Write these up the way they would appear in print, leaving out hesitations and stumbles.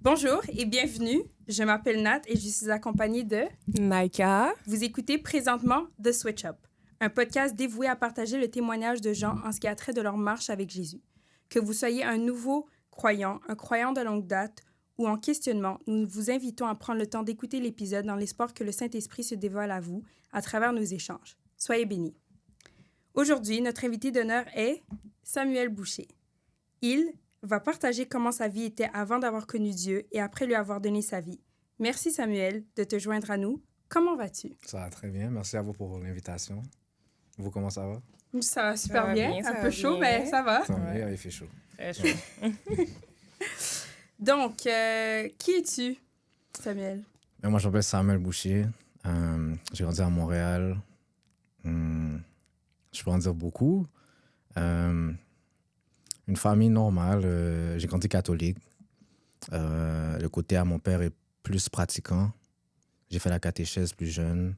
Bonjour et bienvenue. Je m'appelle Nat et je suis accompagnée de Naika. Vous écoutez présentement The Switch Up, un podcast dévoué à partager le témoignage de gens en ce qui a trait de leur marche avec Jésus. Que vous soyez un nouveau croyant, un croyant de longue date ou en questionnement, nous vous invitons à prendre le temps d'écouter l'épisode dans l'espoir que le Saint-Esprit se dévoile à vous à travers nos échanges. Soyez bénis. Aujourd'hui, notre invité d'honneur est Samuel Boucher. Il va partager comment sa vie était avant d'avoir connu Dieu et après lui avoir donné sa vie. Merci Samuel de te joindre à nous. Comment vas-tu? Ça va très bien. Merci à vous pour l'invitation. Vous, comment ça va? Ça va super va bien. bien, ça Un va peu chaud, bien. mais ça va. Tant mieux, il fait chaud. Très chaud. Donc, qui es-tu, Samuel? Moi, je m'appelle Samuel Boucher. J'ai grandi à Montréal. Je peux en dire beaucoup. Une famille normale. J'ai grandi catholique. Le côté à mon père est plus pratiquant. J'ai fait la catéchèse plus jeune.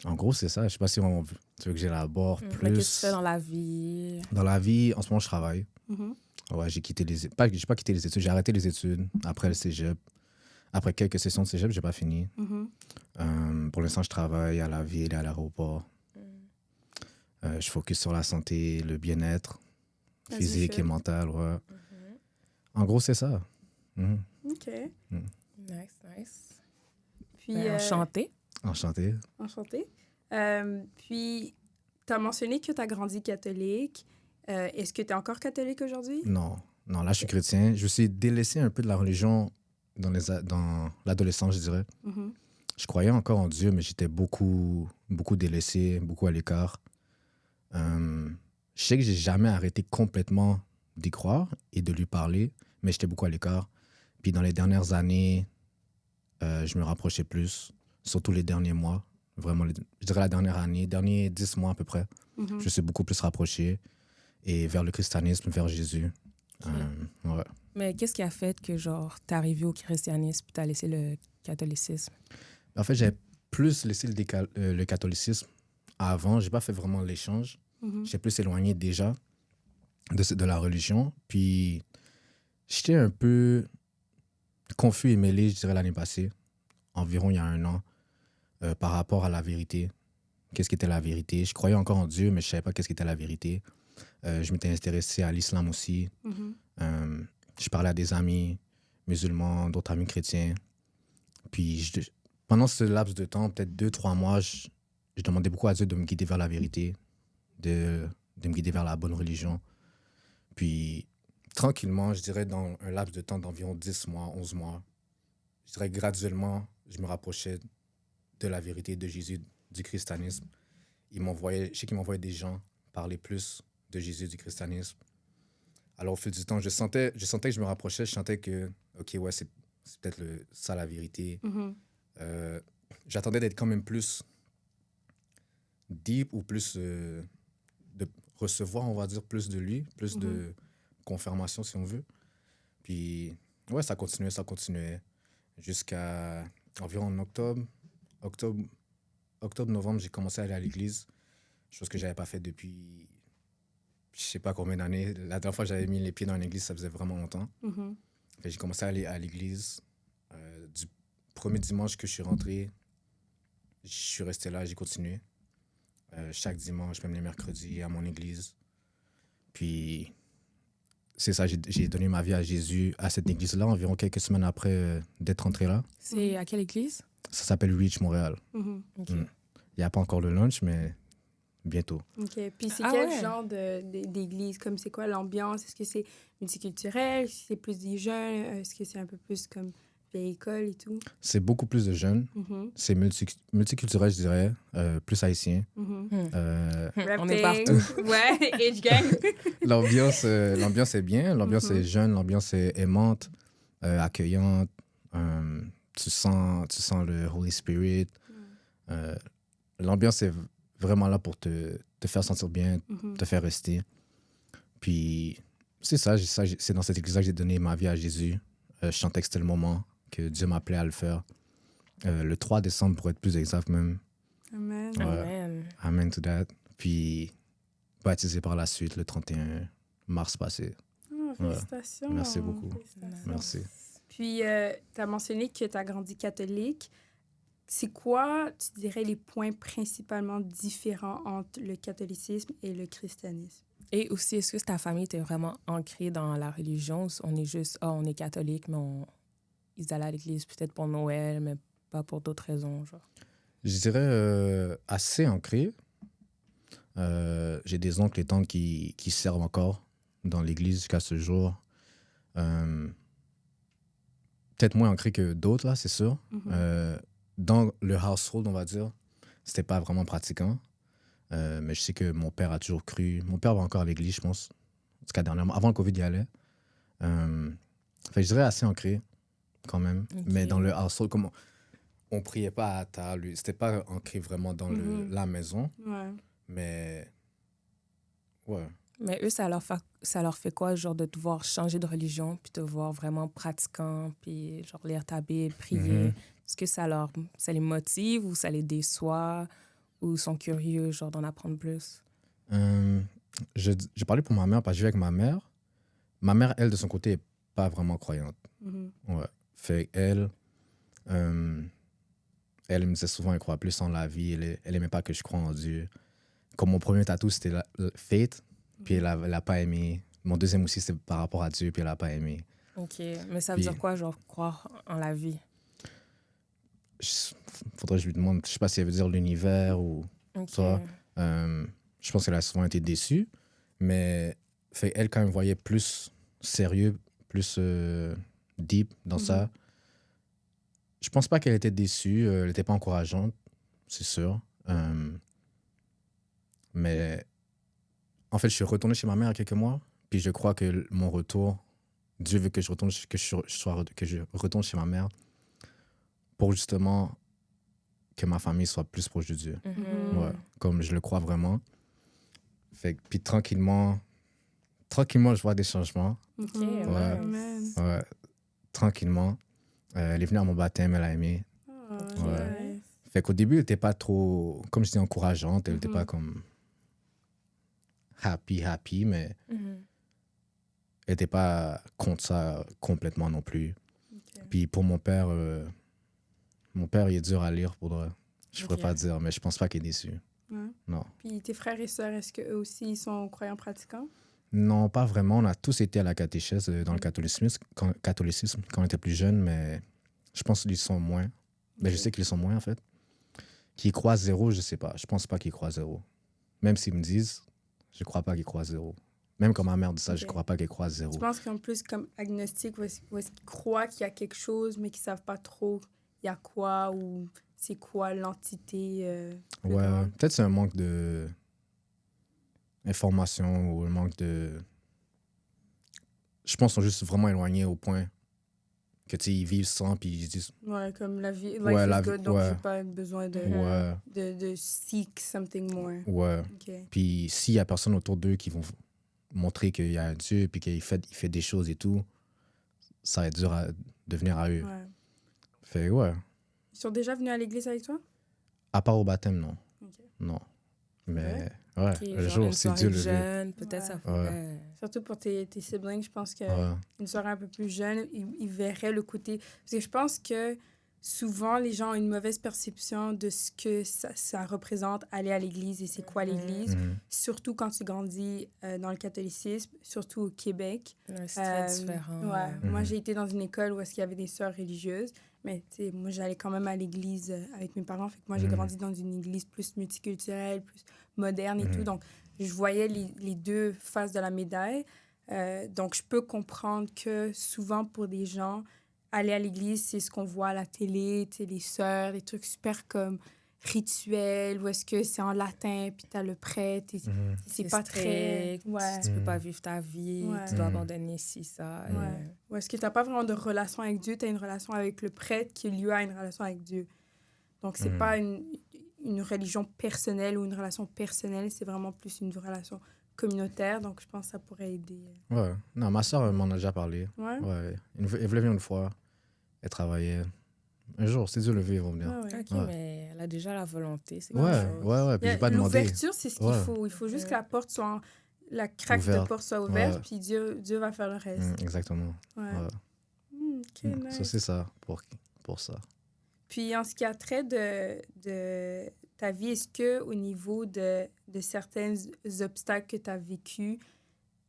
En gros, c'est ça. Je sais pas si tu veux que j'élabore plus. Qu'est-ce que tu fais dans la vie? Dans la vie, en ce moment, je travaille. Mhm. Ouais, j'ai quitté les études. J'ai pas quitté les études, j'ai arrêté les études après le cégep. Après quelques sessions de cégep, j'ai pas fini. Pour l'instant, je travaille à la ville et à l'aéroport. Je focus sur la santé, le bien-être physique et mental. Ouais. En gros, c'est ça. OK. Nice. Puis, Enchanté. Enchanté. enchanté. Puis, tu as mentionné que tu as grandi catholique. Est-ce que tu es encore catholique aujourd'hui? Non, là, je suis chrétien. Je me suis délaissé un peu de la religion dans l'adolescence, je dirais. Je croyais encore en Dieu, mais j'étais beaucoup délaissé, beaucoup à l'écart. Je sais que j'ai jamais arrêté complètement d'y croire et de lui parler, mais j'étais beaucoup à l'écart. Puis dans les dernières années, je me rapprochais plus, surtout les derniers mois. Vraiment, je dirais la dernière année, derniers 10 mois à peu près. Je suis beaucoup plus rapproché et vers le christianisme, vers Jésus. Ouais. Mais qu'est-ce qui a fait que, t'es arrivé au christianisme puis t'as laissé le catholicisme? En fait, j'avais plus laissé le catholicisme avant. J'ai pas fait vraiment l'échange. J'ai plus éloigné déjà de la religion. Puis, j'étais un peu confus et mêlé, je dirais, l'année passée, environ il y a 1 an, par rapport à la vérité. Qu'est-ce qu'était la vérité? Je croyais encore en Dieu, mais je savais pas qu'est-ce qu'était la vérité. Je m'étais intéressé à l'islam aussi. Je parlais à des amis musulmans, d'autres amis chrétiens. Puis, pendant ce laps de temps, peut-être 2-3 mois, je demandais beaucoup à Dieu de me guider vers la vérité, de me guider vers la bonne religion. Puis, tranquillement, je dirais dans un laps de temps d'environ 10 mois, 11 mois, je dirais graduellement, je me rapprochais de la vérité de Jésus, du christianisme. Je sais qu'il m'envoyait des gens parler plus de Jésus, du christianisme. Alors, au fil du temps, je sentais que je me rapprochais, je sentais que, OK, ouais, c'est peut-être ça la vérité. J'attendais d'être quand même plus deep ou plus de recevoir, on va dire, plus de lui, plus de confirmation, si on veut. Puis, ouais, ça continuait jusqu'à environ en octobre-novembre, j'ai commencé à aller à l'église, chose que j'avais pas fait depuis je sais pas combien d'années. La dernière fois que j'avais mis les pieds dans une église, ça faisait vraiment longtemps. J'ai commencé à aller à l'église. Du premier dimanche que je suis rentré, je suis resté là, j'ai continué. Chaque dimanche, même les mercredis, à mon église. Puis, c'est ça, j'ai donné ma vie à Jésus à cette église-là, environ quelques semaines après d'être rentré là. C'est à quelle église? Ça s'appelle Reach Montréal. OK. Il n'y a pas encore le lunch, mais bientôt. OK. Puis c'est quel genre d'église? Comme c'est quoi l'ambiance? Est-ce que c'est multiculturel? Est-ce que c'est plus des jeunes? Est-ce que c'est un peu plus comme vieille école et tout? C'est beaucoup plus de jeunes. C'est multiculturel, je dirais. Plus haïtien. On est partout. Ouais, age gang. L'ambiance est bien. L'ambiance est jeune. L'ambiance est aimante, accueillante. Tu sens le Holy Spirit. L'ambiance est vraiment là pour te faire sentir bien, te faire rester. Puis, c'est ça. C'est dans cette église-là que j'ai donné ma vie à Jésus. Je sentais que c'était le moment, que Dieu m'appelait à le faire. Le 3 décembre, pour être plus exact même. Amen. Amen. Amen to that. Puis, baptisé par la suite le 31 mars passé. Oh, félicitations. Merci beaucoup. Félicitations. Merci. Puis, tu as mentionné que tu as grandi catholique. C'est quoi, tu dirais, les points principalement différents entre le catholicisme et le christianisme? Et aussi, est-ce que ta famille était vraiment ancrée dans la religion? On est juste, on est catholique, mais ils allaient à l'église peut-être pour Noël, mais pas pour d'autres raisons, genre. Je dirais assez ancré. J'ai des oncles et tantes qui servent encore dans l'église jusqu'à ce jour. Peut-être moins ancré que d'autres, là, c'est sûr. Dans le household, on va dire, c'était pas vraiment pratiquant. Mais je sais que mon père a toujours cru. Mon père va encore à l'église, je pense. En tout cas, dernièrement. Avant le COVID, il y allait. Fait que je dirais assez ancré, quand même. Okay. Mais dans le household, comme on priait pas à table, c'était pas ancré vraiment dans la maison. Ouais. Mais, ouais. Mais eux, ça leur fait quoi, genre, de te voir changer de religion, puis te voir vraiment pratiquant, puis genre lire ta Bible, prier? Est-ce que ça les motive ou ça les déçoit ou sont curieux, genre, d'en apprendre plus? J'ai parlé pour ma mère parce que je vis avec ma mère. Ma mère, elle, de son côté, n'est pas vraiment croyante. Ouais. Fait elle me disait souvent qu'elle croit plus en la vie. Elle aimait pas que je croie en Dieu. Comme mon premier tatou, c'était Faith, puis elle a pas aimé. Mon deuxième aussi, c'était par rapport à Dieu, puis elle a pas aimé. OK. Mais ça veut dire quoi, genre, croire en la vie? Faudrait que je lui demande. Je sais pas si elle veut dire l'univers ou toi. Je pense qu'elle a souvent été déçue. Mais fait, elle, quand elle me voyait plus sérieux, plus deep dans ça, je pense pas qu'elle était déçue. Elle était pas encourageante, c'est sûr. Mais en fait, je suis retourné chez ma mère il y a quelques mois. Puis je crois que mon retour, Dieu veut que je retourne chez ma mère pour justement que ma famille soit plus proche de Dieu. Ouais, comme je le crois vraiment. Fait que, puis tranquillement, je vois des changements. Ouais, tranquillement. Elle est venue à mon baptême, elle a aimé. Ouais. Fait qu'au début, elle n'était pas trop, comme je dis, encourageante. Elle n'était pas comme happy, mais elle n'était pas contre ça complètement non plus. Puis pour mon père, il est dur à lire pour vrai. Je ne pourrais pas dire, mais je pense pas qu'il est déçu. Non. Puis tes frères et sœurs, est-ce qu'eux aussi ils sont croyants pratiquants? Non, pas vraiment. On a tous été à la catéchèse dans le catholicisme quand on était plus jeunes, mais je pense qu'ils sont moins. Mais je sais qu'ils sont moins, en fait. Qu'ils croient zéro, je sais pas. Je pense pas qu'ils croient zéro. Même s'ils me disent, je crois pas qu'ils croient zéro. Même quand ma mère dit ça, je crois pas qu'ils croient zéro. Tu penses qu'en plus, comme agnostique, ou est-ce qu'ils croient qu'il y a quelque chose, mais qu'ils savent pas trop il y a quoi ou c'est quoi l'entité? Ouais, peut-être c'est un manque de information ou un manque de... Je pense qu'ils sont juste vraiment éloignés au point que, tu sais, ils vivent sans, puis ils disent... Ouais, comme la vie, life la is good, vie, donc j'ai pas besoin de de seek something more. Ouais. Okay. Puis s'il y a personne autour d'eux qui vont montrer qu'il y a un Dieu, puis qu'il fait des choses et tout, ça va être dur de venir à eux. Ouais. Fait ouais. Ils sont déjà venus à l'église avec toi? À part au baptême, non. Okay. Non. Mais ouais, le jour, c'est Dieu le jeune, peut-être ça pourrait... Surtout pour tes siblings, je pense qu'une soirée un peu plus jeune, ils verraient le côté... Parce que je pense que souvent, les gens ont une mauvaise perception de ce que ça représente aller à l'église et c'est quoi l'église. Surtout quand tu grandis dans le catholicisme, surtout au Québec. C'est très différent. Ouais. Moi, j'ai été dans une école où il y avait des sœurs religieuses. Mais moi, j'allais quand même à l'église avec mes parents. Fait que moi, j'ai grandi dans une église plus multiculturelle, plus moderne et tout. Donc, je voyais les deux faces de la médaille. Donc, je peux comprendre que souvent, pour des gens, aller à l'église, c'est ce qu'on voit à la télé, tu sais, les sœurs, des trucs super comme rituels, ou est-ce que c'est en latin, puis t'as le prêtre. C'est pas très... Ouais. Tu peux pas vivre ta vie, tu dois abandonner ci, ça. Ouais. Ou est-ce que t'as pas vraiment de relation avec Dieu, t'as une relation avec le prêtre qui, lui, a une relation avec Dieu. Donc, c'est pas une religion personnelle ou une relation personnelle, c'est vraiment plus une relation communautaire. Donc, je pense que ça pourrait aider. Ouais. Non, ma soeur m'en a déjà parlé. Ouais? Ouais. Elle voulait venir une fois. Elle travaillait. Un jour, c'est Dieu le veut, ils vont venir. OK, mais elle a déjà la volonté. C'est ouais. Puis j'ai pas demandé. L'ouverture, c'est ce qu'il faut. Il faut juste que la porte soit la craque de Ouverte. porte soit ouverte, Ouais. puis Dieu va faire le reste. Exactement. Ouais. Ouais. OK, Ça, nice. c'est ça pour ça. Puis en ce qui a trait de ta vie, est-ce que au niveau de certains obstacles que tu as vécus,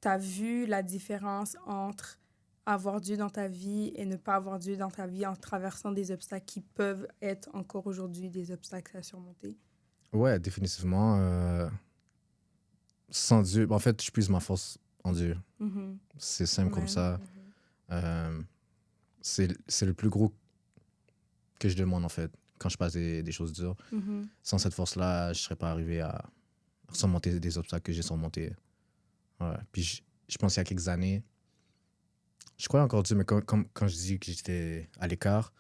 tu as vu la différence entre avoir Dieu dans ta vie et ne pas avoir Dieu dans ta vie en traversant des obstacles qui peuvent être encore aujourd'hui des obstacles à surmonter? Ouais, définitivement. Sans Dieu, en fait, je puise ma force en Dieu. Mhm. C'est simple comme Amen. ça. Euh, c'est le plus gros que je demande, en fait, quand je passe des choses dures. Mhm. Sans cette force-là, je ne serais pas arrivé à surmonter des obstacles que j'ai surmontés. Ouais. Puis je pense qu'il y a quelques années, je croyais encore Dieu, mais quand je dis que j'étais à l'écart,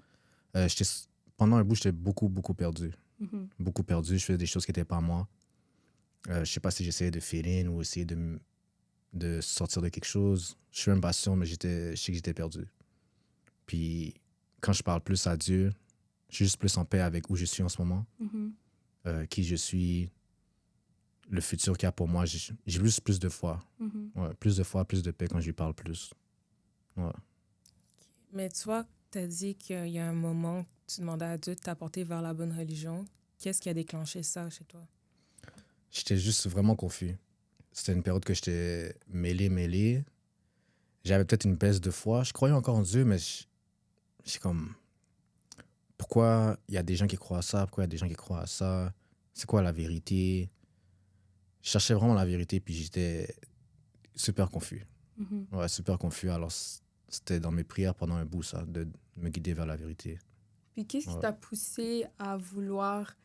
pendant un bout, j'étais beaucoup perdu. Mhm. Beaucoup perdu. Je faisais des choses qui n'étaient pas moi. Je sais pas si j'essayais de fill in ou essayer de sortir de quelque chose. Je suis même pas sûr, mais je sais que j'étais perdu. Puis quand je parle plus à Dieu, je suis juste plus en paix avec où je suis en ce moment, Mhm. qui je suis, le futur qu'il y a pour moi. J'ai juste plus de foi. Mhm. Ouais, plus de foi, plus de paix quand je lui parle plus. Ouais. Mais tu vois, tu as dit qu'il y a un moment que tu demandais à Dieu de t'apporter vers la bonne religion. Qu'est-ce qui a déclenché ça chez toi? J'étais juste vraiment confus. C'était une période que j'étais mêlé. J'avais peut-être une baisse de foi. Je croyais encore en Dieu, mais j'ai comme... Pourquoi il y a des gens qui croient à ça? Pourquoi il y a des gens qui croient à ça? C'est quoi la vérité? Je cherchais vraiment la vérité, puis j'étais super confus. Mhm. Ouais, super confus. Alors, c'était dans mes prières pendant un bout, ça, de me guider vers la vérité. Puis qu'est-ce qui Ouais. t'a poussé à vouloir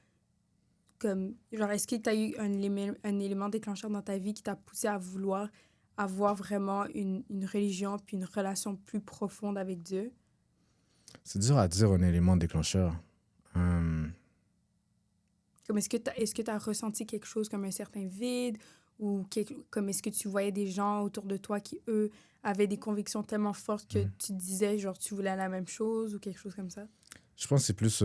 comme genre est-ce que tu as eu un élément déclencheur dans ta vie qui t'a poussé à vouloir avoir vraiment une religion puis une relation plus profonde avec Dieu? C'est dur à dire un élément déclencheur. Comme est-ce que tu as ressenti quelque chose comme un certain vide ou comme est-ce que tu voyais des gens autour de toi qui eux avaient des convictions tellement fortes que tu te disais genre tu voulais la même chose ou quelque chose comme ça? Je pense que c'est plus...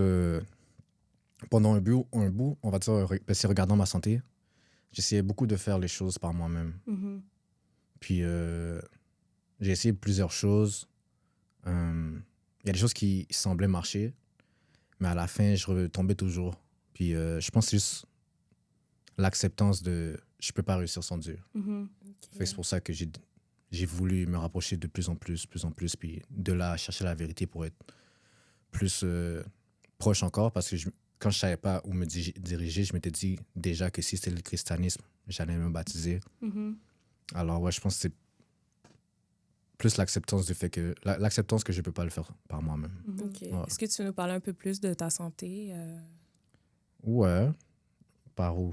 pendant un bout, on va dire, c'est regardant ma santé, j'essayais beaucoup de faire les choses par moi-même. Mhm. Puis j'ai essayé plusieurs choses. Il y a des choses qui semblaient marcher, mais à la fin, je retombais toujours. Puis je pense que c'est juste l'acceptance de je peux pas réussir sans Dieu. Mhm. Fait que c'est pour ça que j'ai voulu me rapprocher de plus en plus, puis de là chercher la vérité pour être plus proche encore, parce que quand je savais pas où me diriger, je m'étais dit déjà que si c'était le christianisme, j'allais me baptiser. Mhm. Alors ouais, je pense que c'est plus l'acceptance du fait que l'acceptance que je peux pas le faire par moi-même. Mhm. OK. Ouais. Est-ce que tu veux nous parler un peu plus de ta santé? Ouais, par où?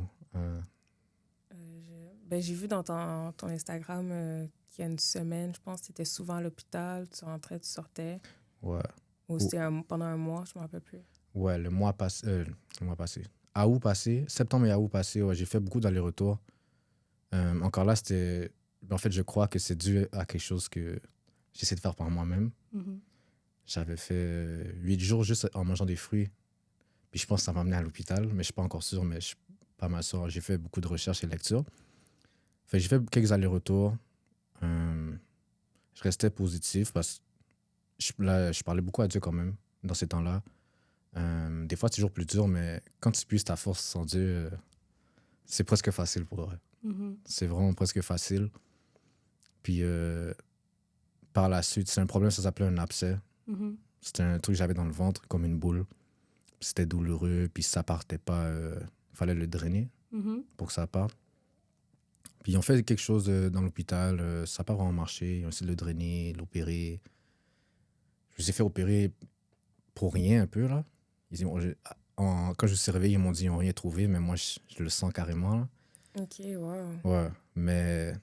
J'ai vu dans ton Instagram qu'il y a une semaine, je pense que tu étais souvent à l'hôpital, tu rentrais, tu sortais. Ouais. Ou c'était pendant un mois, je ne me rappelle plus. Ouais, le mois passé. Août passé, septembre et août passé, ouais, j'ai fait beaucoup d'allers-retours. Encore là, c'était. En fait, je crois que c'est dû à quelque chose que j'essaie de faire par moi-même. Mhm. J'avais fait 8 jours juste en mangeant des fruits. Puis je pense que ça m'a amené à l'hôpital, mais je suis pas encore sûr, mais je suis pas mal sûr. J'ai fait beaucoup de recherches et de lectures. Fait que j'ai fait quelques allers-retours. Je restais positif parce que je parlais beaucoup à Dieu quand même dans ces temps-là. Des fois, c'est toujours plus dur, mais quand tu puisses ta force sans Dieu, c'est presque facile pour vrai. Mhm. C'est vraiment presque facile. Puis par la suite, c'est un problème, ça s'appelait un abcès. Mhm. C'était un truc que j'avais dans le ventre, comme une boule. C'était douloureux, puis ça partait pas. Il fallait le drainer Mhm. pour que ça parte. Puis ils ont fait quelque chose dans l'hôpital, ça n'a pas vraiment marché. Ils ont essayé de le drainer, de l'opérer. Je me suis fait opérer pour rien un peu, là. Quand je me suis réveillé, ils m'ont dit qu'ils n'ont rien trouvé, mais moi, je le sens carrément, là. OK, wow. Ouais, mais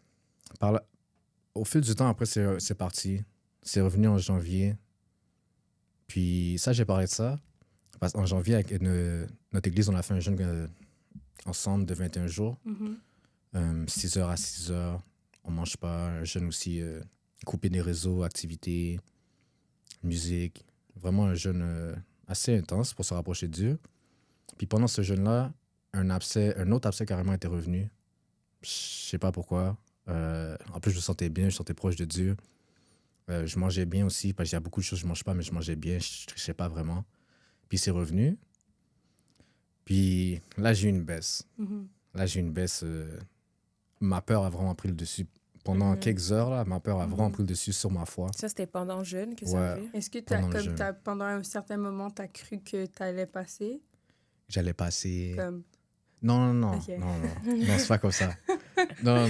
au fil du temps, après, c'est parti. C'est revenu en janvier. Puis ça, j'ai parlé de ça. Parce qu'en janvier, avec notre église, on a fait un jeûne ensemble de 21 jours. Mhm. 6h à 6h. On mange pas. Un jeûne aussi coupé des réseaux, activités, musique. Vraiment un jeûne assez intense pour se rapprocher de Dieu. Puis pendant ce jeûne-là, un autre abcès carrément était revenu. Je sais pas pourquoi. En plus, je me sentais bien, je me sentais proche de Dieu. Je mangeais bien aussi, parce qu'il y a beaucoup de choses que je ne mange pas, mais je mangeais bien, je ne trichais pas vraiment. Puis c'est revenu. Puis là, j'ai eu une baisse. Là, j'ai eu une baisse. Ma peur a vraiment pris le dessus. Pendant quelques heures, là, ma peur a vraiment pris le dessus sur ma foi. Ça, c'était pendant jeûne que ça Ouais. arrivait? Est-ce que pendant un certain moment, tu as cru que tu allais passer? J'allais passer... Comme... Non, Ok. non, c'est pas comme ça. Non.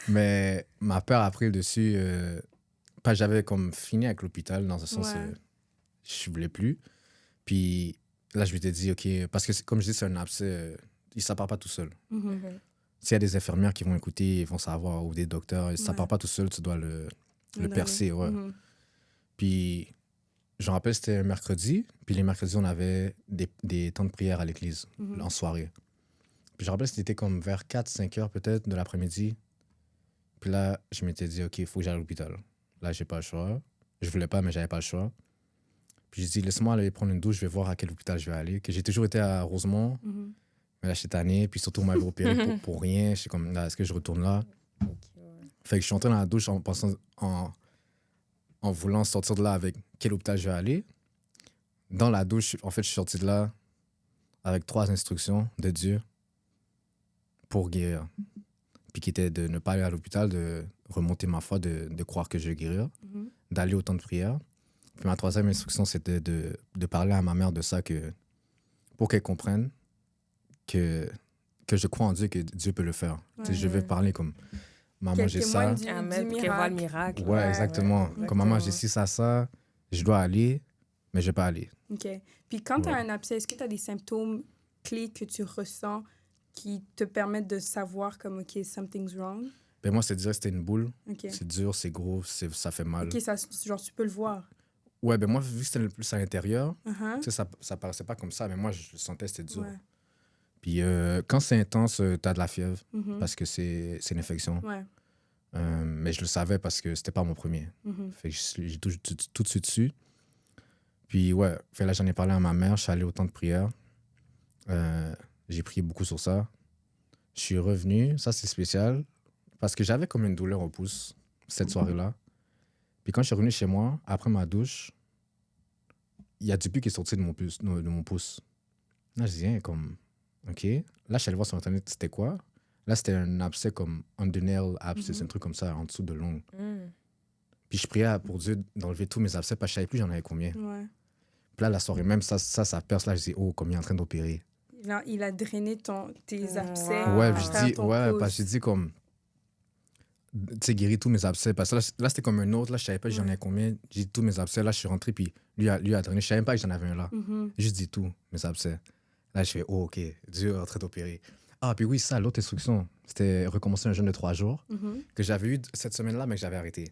Mais ma peur a pris le dessus. J'avais comme fini avec l'hôpital, dans un sens, je voulais plus. Puis là, je m'étais dit, OK, parce que comme je dis, c'est un abcès, ça part pas tout seul. S'il y a des infirmières qui vont écouter, ils vont savoir, ou des docteurs, ça part pas tout seul, tu dois le percer. Ouais. Puis je me rappelle, c'était un mercredi, puis les mercredis, on avait des temps de prière à l'église, en soirée. Puis je me rappelle, c'était comme vers 4-5 heures peut-être de l'après-midi. Puis là, je m'étais dit, OK, il faut que j'aille à l'hôpital. Là, j'ai pas le choix. Je voulais pas, mais j'avais pas le choix. Puis j'ai dit, laisse-moi aller prendre une douche, je vais voir à quel hôpital je vais aller. Que j'ai toujours été à Rosemont, mais là, j'étais tanné. Puis surtout, on m'avait opéré pour rien. Je suis comme, là, est-ce que je retourne là? Fait que je suis entré dans la douche en voulant sortir de là avec quel hôpital je vais aller. Dans la douche, en fait, je suis sorti de là avec 3 instructions de Dieu pour guérir. Puis qui était de ne pas aller à l'hôpital, de remonter ma foi, de croire que je vais guérir, d'aller au temps de prière. Puis ma 3e instruction, c'était de parler à ma mère de ça, pour qu'elle comprenne que je crois en Dieu, que Dieu peut le faire. Je vais parler comme, maman, j'ai ça. Qu'elle voit le miracle. Ouais, exactement. Comme maman, j'ai ci, ça, je dois aller, mais je vais pas aller. OK. Puis quand tu as un abcès, est-ce que tu as des symptômes clés que tu ressens qui te permettent de savoir comme, OK, something's wrong? Ben moi, c'est dire que c'était une boule. Okay. C'est dur, c'est gros, ça fait mal. OK, ça, genre, tu peux le voir. Ouais, ben moi, vu que c'était le plus à l'intérieur, tu sais, ça paraissait pas comme ça, mais moi, je le sentais, c'était dur. Ouais. Puis quand c'est intense, tu as de la fièvre, parce que c'est une infection. Ouais. Mais je le savais parce que c'était pas mon premier. Fait que j'ai tout de suite dessus. Puis ouais, fait là, j'en ai parlé à ma mère, je suis allé au temps de prière. J'ai prié beaucoup sur ça. Je suis revenu, ça c'est spécial, parce que j'avais comme une douleur au pouce cette soirée-là. Puis quand je suis revenu chez moi, après ma douche, il y a du pus qui est sorti de mon pouce. Là, je dis, comme, OK. Là, je suis allé voir sur Internet, c'était quoi? Là, c'était un abcès comme undernail abscess, un truc comme ça, en dessous de l'ongle. Puis je priais pour Dieu d'enlever tous mes abcès, parce que je savais plus j'en avais combien. Ouais. Puis là, la soirée même, ça perce. Là, je dis, oh, comme il est en train d'opérer. Il a drainé tes abcès. Ouais, je dis, parce que j'ai dit comme, tu sais, guéri tous mes abcès. Parce que là c'était comme un autre. Là, je savais pas j'en ai combien. J'ai dit tous mes abcès. Là, je suis rentré, puis lui a drainé. Je savais même pas que j'en avais un là. J'ai juste dit tout, mes abcès. Là, je fais, oh, OK, Dieu est en train d'opérer. Ah, puis oui, ça, l'autre instruction, c'était recommencer un jeûne de 3 jours que j'avais eu cette semaine-là, mais que j'avais arrêté.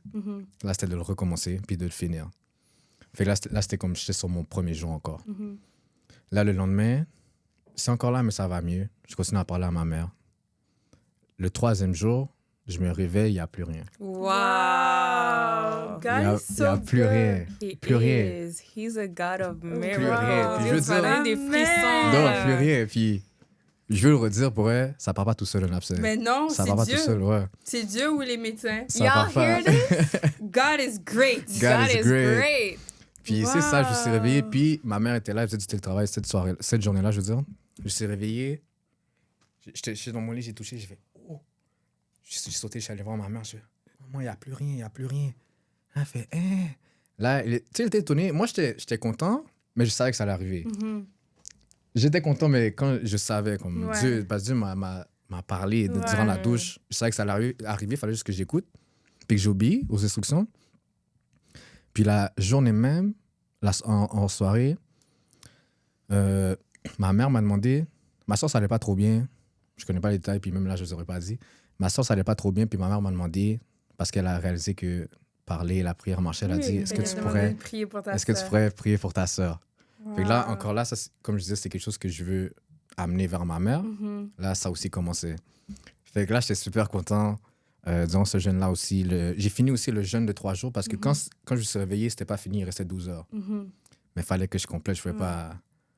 Là, c'était de le recommencer, puis de le finir. Fait que là, c'était comme j'étais sur mon premier jour encore. Là, le lendemain, c'est encore là, mais ça va mieux. Je continue à parler à ma mère. Le 3e jour, je me réveille, il n'y a plus rien. Wow! God is so Il n'y a plus rien. Plus rien. He's a God of miracles. Plus rien. Puis je veux dire... des frissons. Non, plus rien. Puis je veux le redire pour elle, ça part pas tout seul un abcès. Mais non, ça c'est part pas Dieu. tout seul, ouais. C'est Dieu ou les médecins? Ça part pas. God is great. God is great. Puis Wow. c'est ça, je me suis réveillé, puis ma mère était là, elle faisait du télétravail cette journée-là, je veux dire. Je me suis réveillé, j'étais dans mon lit, j'ai touché, j'ai fait « Oh !» J'ai sauté, je suis allé voir ma mère, je fais « Maman, il n'y a plus rien, il n'y a plus rien. » Elle fait « Hein ?» Là, tu sais, elle était étonnée. Moi, j'étais content, mais je savais que ça allait arriver. J'étais content, mais quand je savais, comme Dieu, parce que Dieu m'a parlé durant la douche, je savais que ça allait arriver, il fallait juste que j'écoute, puis que j'obéis aux instructions. Puis la journée même, en soirée, ma mère m'a demandé, ma soeur, ça allait pas trop bien, je connais pas les détails, puis même là, je ne vous aurais pas dit, ma soeur, ça allait pas trop bien, puis ma mère m'a demandé, parce qu'elle a réalisé que parler, la prière marchait, elle a dit, est-ce que tu pourrais prier pour ta soeur? Wow. Fait que là, encore là, ça, comme je disais, c'est quelque chose que je veux amener vers ma mère. Là, ça a aussi commencé. Fait que là, j'étais super content. Durant ce jeûne-là aussi, j'ai fini aussi le jeûne de 3 jours parce que quand je me suis réveillé, c'était pas fini, il restait 12 heures. Mais il fallait que je complète, je ne pouvais pas...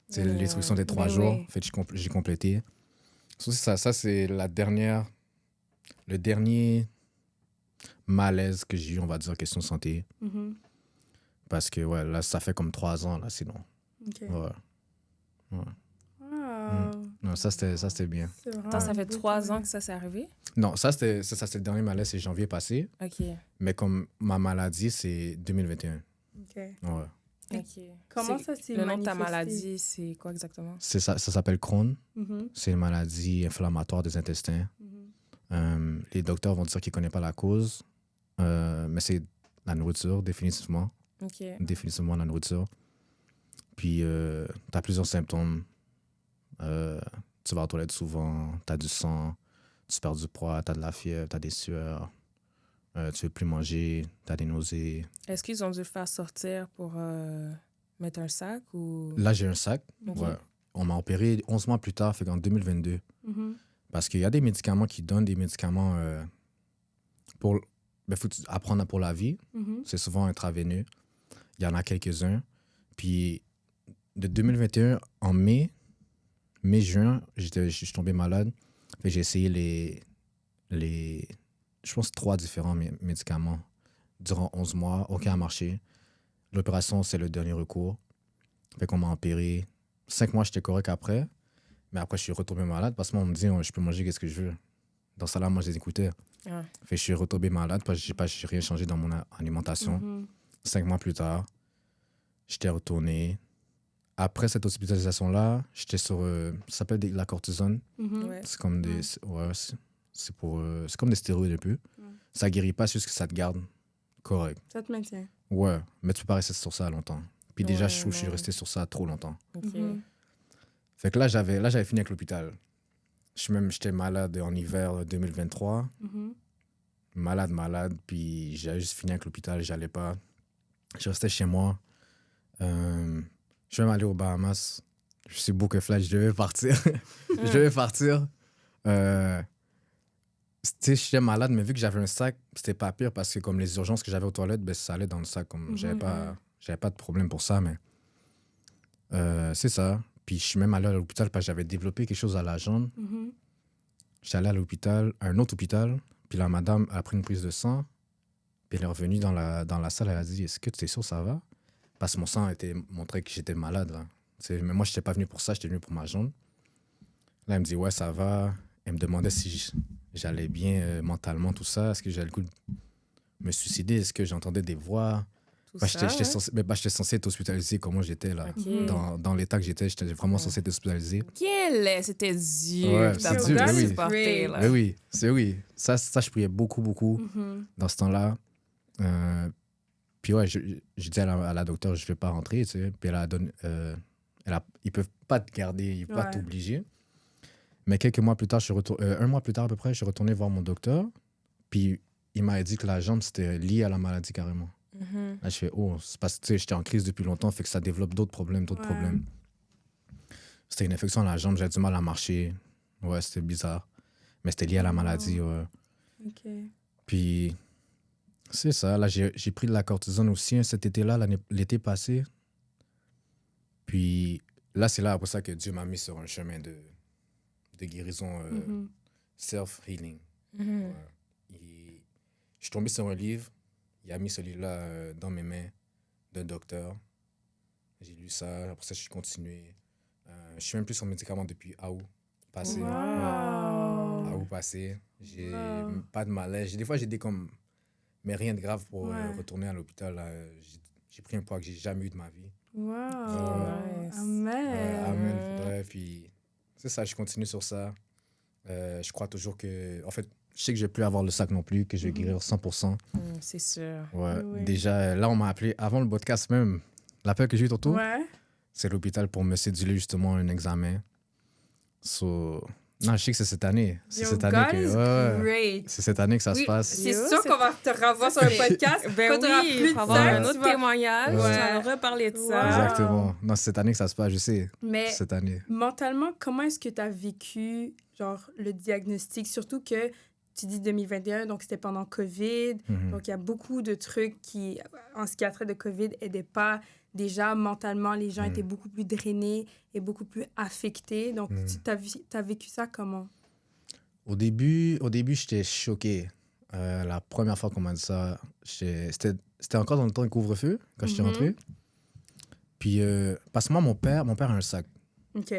C'est l'instruction des 3 jours, fait que j'ai complété. Ça c'est la dernière Le dernier malaise que j'ai eu, on va dire, question santé. Mhm. Parce que, ouais, là, ça fait comme 3 ans, là, sinon. OK. Ouais. Ouais. Wow. Non, ça, c'était bien. C'est vraiment Attends, ça un fait beau 3 ans témoignage. que ça s'est arrivé? Non, c'était le dernier malaise, c'est janvier passé. OK. Mais comme ma maladie, c'est 2021. OK. Ouais. OK. Comment C'est- ça s'est Le nom de ta manifesté? maladie, c'est quoi exactement? Ça s'appelle Crohn. Mhm. C'est une maladie inflammatoire des intestins. Mhm. Les docteurs vont dire qu'ils ne connaissent pas la cause, mais c'est la nourriture, définitivement. OK. Définitivement la nourriture. Puis, tu as plusieurs symptômes. Tu vas aux toilettes souvent, tu as du sang, tu perds du poids, tu as de la fièvre, tu as des sueurs, tu veux plus manger, tu as des nausées. Est-ce qu'ils ont dû le faire sortir pour mettre un sac ou... Là, j'ai un sac. OK. Ouais. On m'a opéré 11 mois plus tard, fait qu'en 2022. Mhm. Parce qu'il y a des médicaments qui donnent des médicaments pour... Il faut apprendre pour la vie. Mhm. C'est souvent intraveineux. Il y en a quelques-uns. Puis, de 2021, en mai-juin, je suis tombé malade. Fait que j'ai essayé je pense, 3 différents médicaments durant 11 mois. Aucun a marché. L'opération, c'est le dernier recours. Fait qu'on m'a opéré. 5 mois, j'étais correct après. Mais après, je suis retombé malade parce que moi, on me dit, je peux manger qu'est-ce que je veux. Dans ça, là, moi, je les écoutais. Ah. Fait que je suis retombé malade parce que j'ai rien changé dans mon alimentation. Mhm. 5 mois plus tard, j'étais retourné. Après cette hospitalisation-là, j'étais sur... ça s'appelle la cortisone. Mhm. Ouais. C'est comme des... Ouais, c'est comme des stéroïdes un peu. Ça guérit pas, c'est juste que ça te garde correct. Ça te maintient. Ouais, mais tu peux pas rester sur ça longtemps. Puis déjà, Ouais, je trouve que je suis non. resté sur ça trop longtemps. OK. Mhm. Fait que là, j'avais fini avec l'hôpital. J'étais malade en hiver 2023. Mhm. Malade. Puis j'ai juste fini avec l'hôpital, j'allais pas. Je restais chez moi. Je vais m'aller aux Bahamas. Je suis book flight, je devais partir. Je devais partir. Tu sais, j'étais malade, mais vu que j'avais un sac, c'était pas pire parce que comme les urgences que j'avais aux toilettes, ben, ça allait dans le sac. Comme j'avais pas de problème pour ça, mais c'est ça. Puis je suis même allé à l'hôpital parce que j'avais développé quelque chose à la jambe. Mhm. J'étais allé à l'hôpital, à un autre hôpital. Puis la madame a pris une prise de sang. Puis elle est revenue dans la salle. Elle a dit, est-ce que tu es sûr que ça va? Parce que mon sang montrait que j'étais malade. Là. Mais moi, je n'étais pas venu pour ça. J'étais venu pour ma jambe. Là, elle me dit, ouais, ça va. Elle me demandait si j'allais bien mentalement, tout ça. Est-ce que j'avais le coup de me suicider? Est-ce que j'entendais des voix? Tout Bah, ça, j'étais censé être hospitalisé comment j'étais là. OK. Dans l'état que j'étais vraiment censé être hospitalisé. C'était dur. Ouais, T'as c'est dû dur, le oui. supporter, là. Mais oui, oui. Ça, je priais beaucoup Mhm. dans ce temps-là. Puis ouais, j'ai dit à la docteure, je ne vais pas rentrer, tu sais. Puis elle a donné... ils peuvent pas te garder, ils peuvent pas t'obliger. Mais quelques mois plus tard, un mois plus tard à peu près, je suis retourné voir mon docteur. Puis il m'a dit que la jambe, c'était lié à la maladie carrément. Mhm. Là, je fais, c'est parce que j'étais en crise depuis longtemps, fait que ça développe d'autres problèmes. C'était une infection à la jambe, j'avais du mal à marcher. Ouais, c'était bizarre. Mais c'était lié à la maladie, ouais. OK. Puis, c'est ça. Là, j'ai pris de la cortisone aussi cet été-là, l'été passé. Puis, là, c'est là, après ça, que Dieu m'a mis sur un chemin de guérison self-healing. Mhm. Ouais. Je suis tombé sur un livre. Il a mis ce livre-là dans mes mains d'un docteur. J'ai lu ça. Après ça, je suis continué. Je suis même plus sur médicaments depuis août passé. Wow. Ouais. Août passé. J'ai pas de malaise. Des fois, j'ai des comme... Mais rien de grave pour retourner à l'hôpital. J'ai pris un poids que j'ai jamais eu de ma vie. Wow. Nice. Amen. Amen. Ouais, puis c'est ça, je continue sur ça. Je crois toujours que... En fait, je sais que je vais plus avoir le sac non plus, que je vais guérir 100%. C'est sûr. Ouais. Oui. Déjà, là, on m'a appelé avant le podcast même. L'appel que j'ai eu tantôt, Ouais. c'est l'hôpital pour me céduler justement un examen. Non, je sais que c'est cette année. C'est cette année God que... is ouais, great. c'est cette année que ça se Oui, passe. c'est Yo, sûr qu'on va te revoir sur un podcast. Ben Quand t'auras oui, plus de pour avoir sac, un tu autre vas- témoignage, Ouais. tu vas reparler de ça. Wow. Exactement. Non, c'est cette année que ça se passe, je sais. Mais Cette année. mentalement, comment est-ce que tu as vécu genre, le diagnostic? Surtout que tu dis 2021, donc c'était pendant COVID. Mhm. Donc, il y a beaucoup de trucs qui, en psychiatrie de COVID, n'aidaient pas. Déjà, mentalement, les gens étaient beaucoup plus drainés et beaucoup plus affectés. Donc, tu as vécu ça comment? Au début, j'étais choqué. La première fois qu'on m'a dit ça, c'était encore dans le temps de couvre-feu, quand j'étais rentré. Puis, parce que moi, mon père a un sac. OK.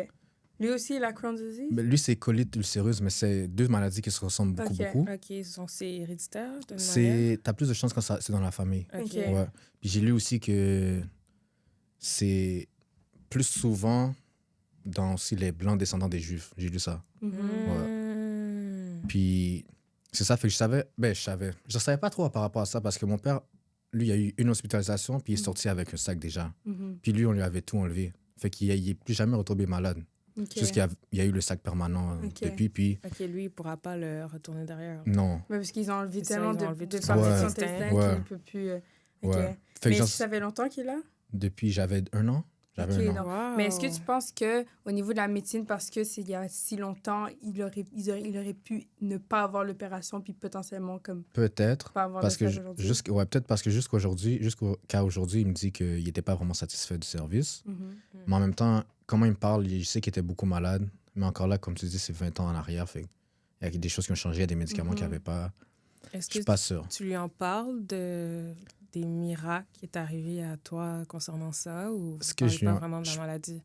Lui aussi, il a Crohn's disease? Mais lui, c'est colite ulcéreuse, mais c'est deux maladies qui se ressemblent beaucoup. OK, donc c'est héréditaire d'une manière? T'as plus de chances quand c'est dans la famille. OK. Ouais. Puis j'ai lu aussi que c'est plus souvent dans aussi les blancs descendants des Juifs. J'ai lu ça. Puis c'est ça, fait que je savais. Je savais pas trop par rapport à ça parce que mon père, lui, il a eu une hospitalisation, puis il est sorti avec un sac déjà. Puis lui, on lui avait tout enlevé. Fait qu'il est plus jamais retombé malade. OK. Juste qu'il y a eu le sac permanent depuis, puis... OK, lui, il pourra pas le retourner derrière. Non. Mais parce qu'ils ont enlevé C'est ça, tellement ils ont enlevé de tout parties de ça. son Ouais. intestin Ouais. qu'il ne peut plus... OK. Ouais. Fait que Mais genre, ça fait longtemps qu'il est là? depuis j'avais 1 an. J'avais OK, 1 an. donc- Wow. Mais est-ce que tu penses que au niveau de la médecine, parce que c'est il y a si longtemps, il aurait pu ne pas avoir l'opération puis potentiellement comme Peut-être. pas avoir Parce le que stage aujourd'hui? peut-être parce que jusqu'à aujourd'hui, il me dit qu'il n'était pas vraiment satisfait du service. Mhm. Mais en même temps, comment il me parle, je sais qu'il était beaucoup malade. Mais encore là, comme tu dis, c'est 20 ans en arrière. Fait il y a des choses qui ont changé, il y a des médicaments qu'il n'y avait pas. Est-ce Je suis que pas sûr. tu lui en parles des miracles qui est arrivé à toi concernant ça ou Ce vous que parlez je lui pas en- vraiment de la je- maladie?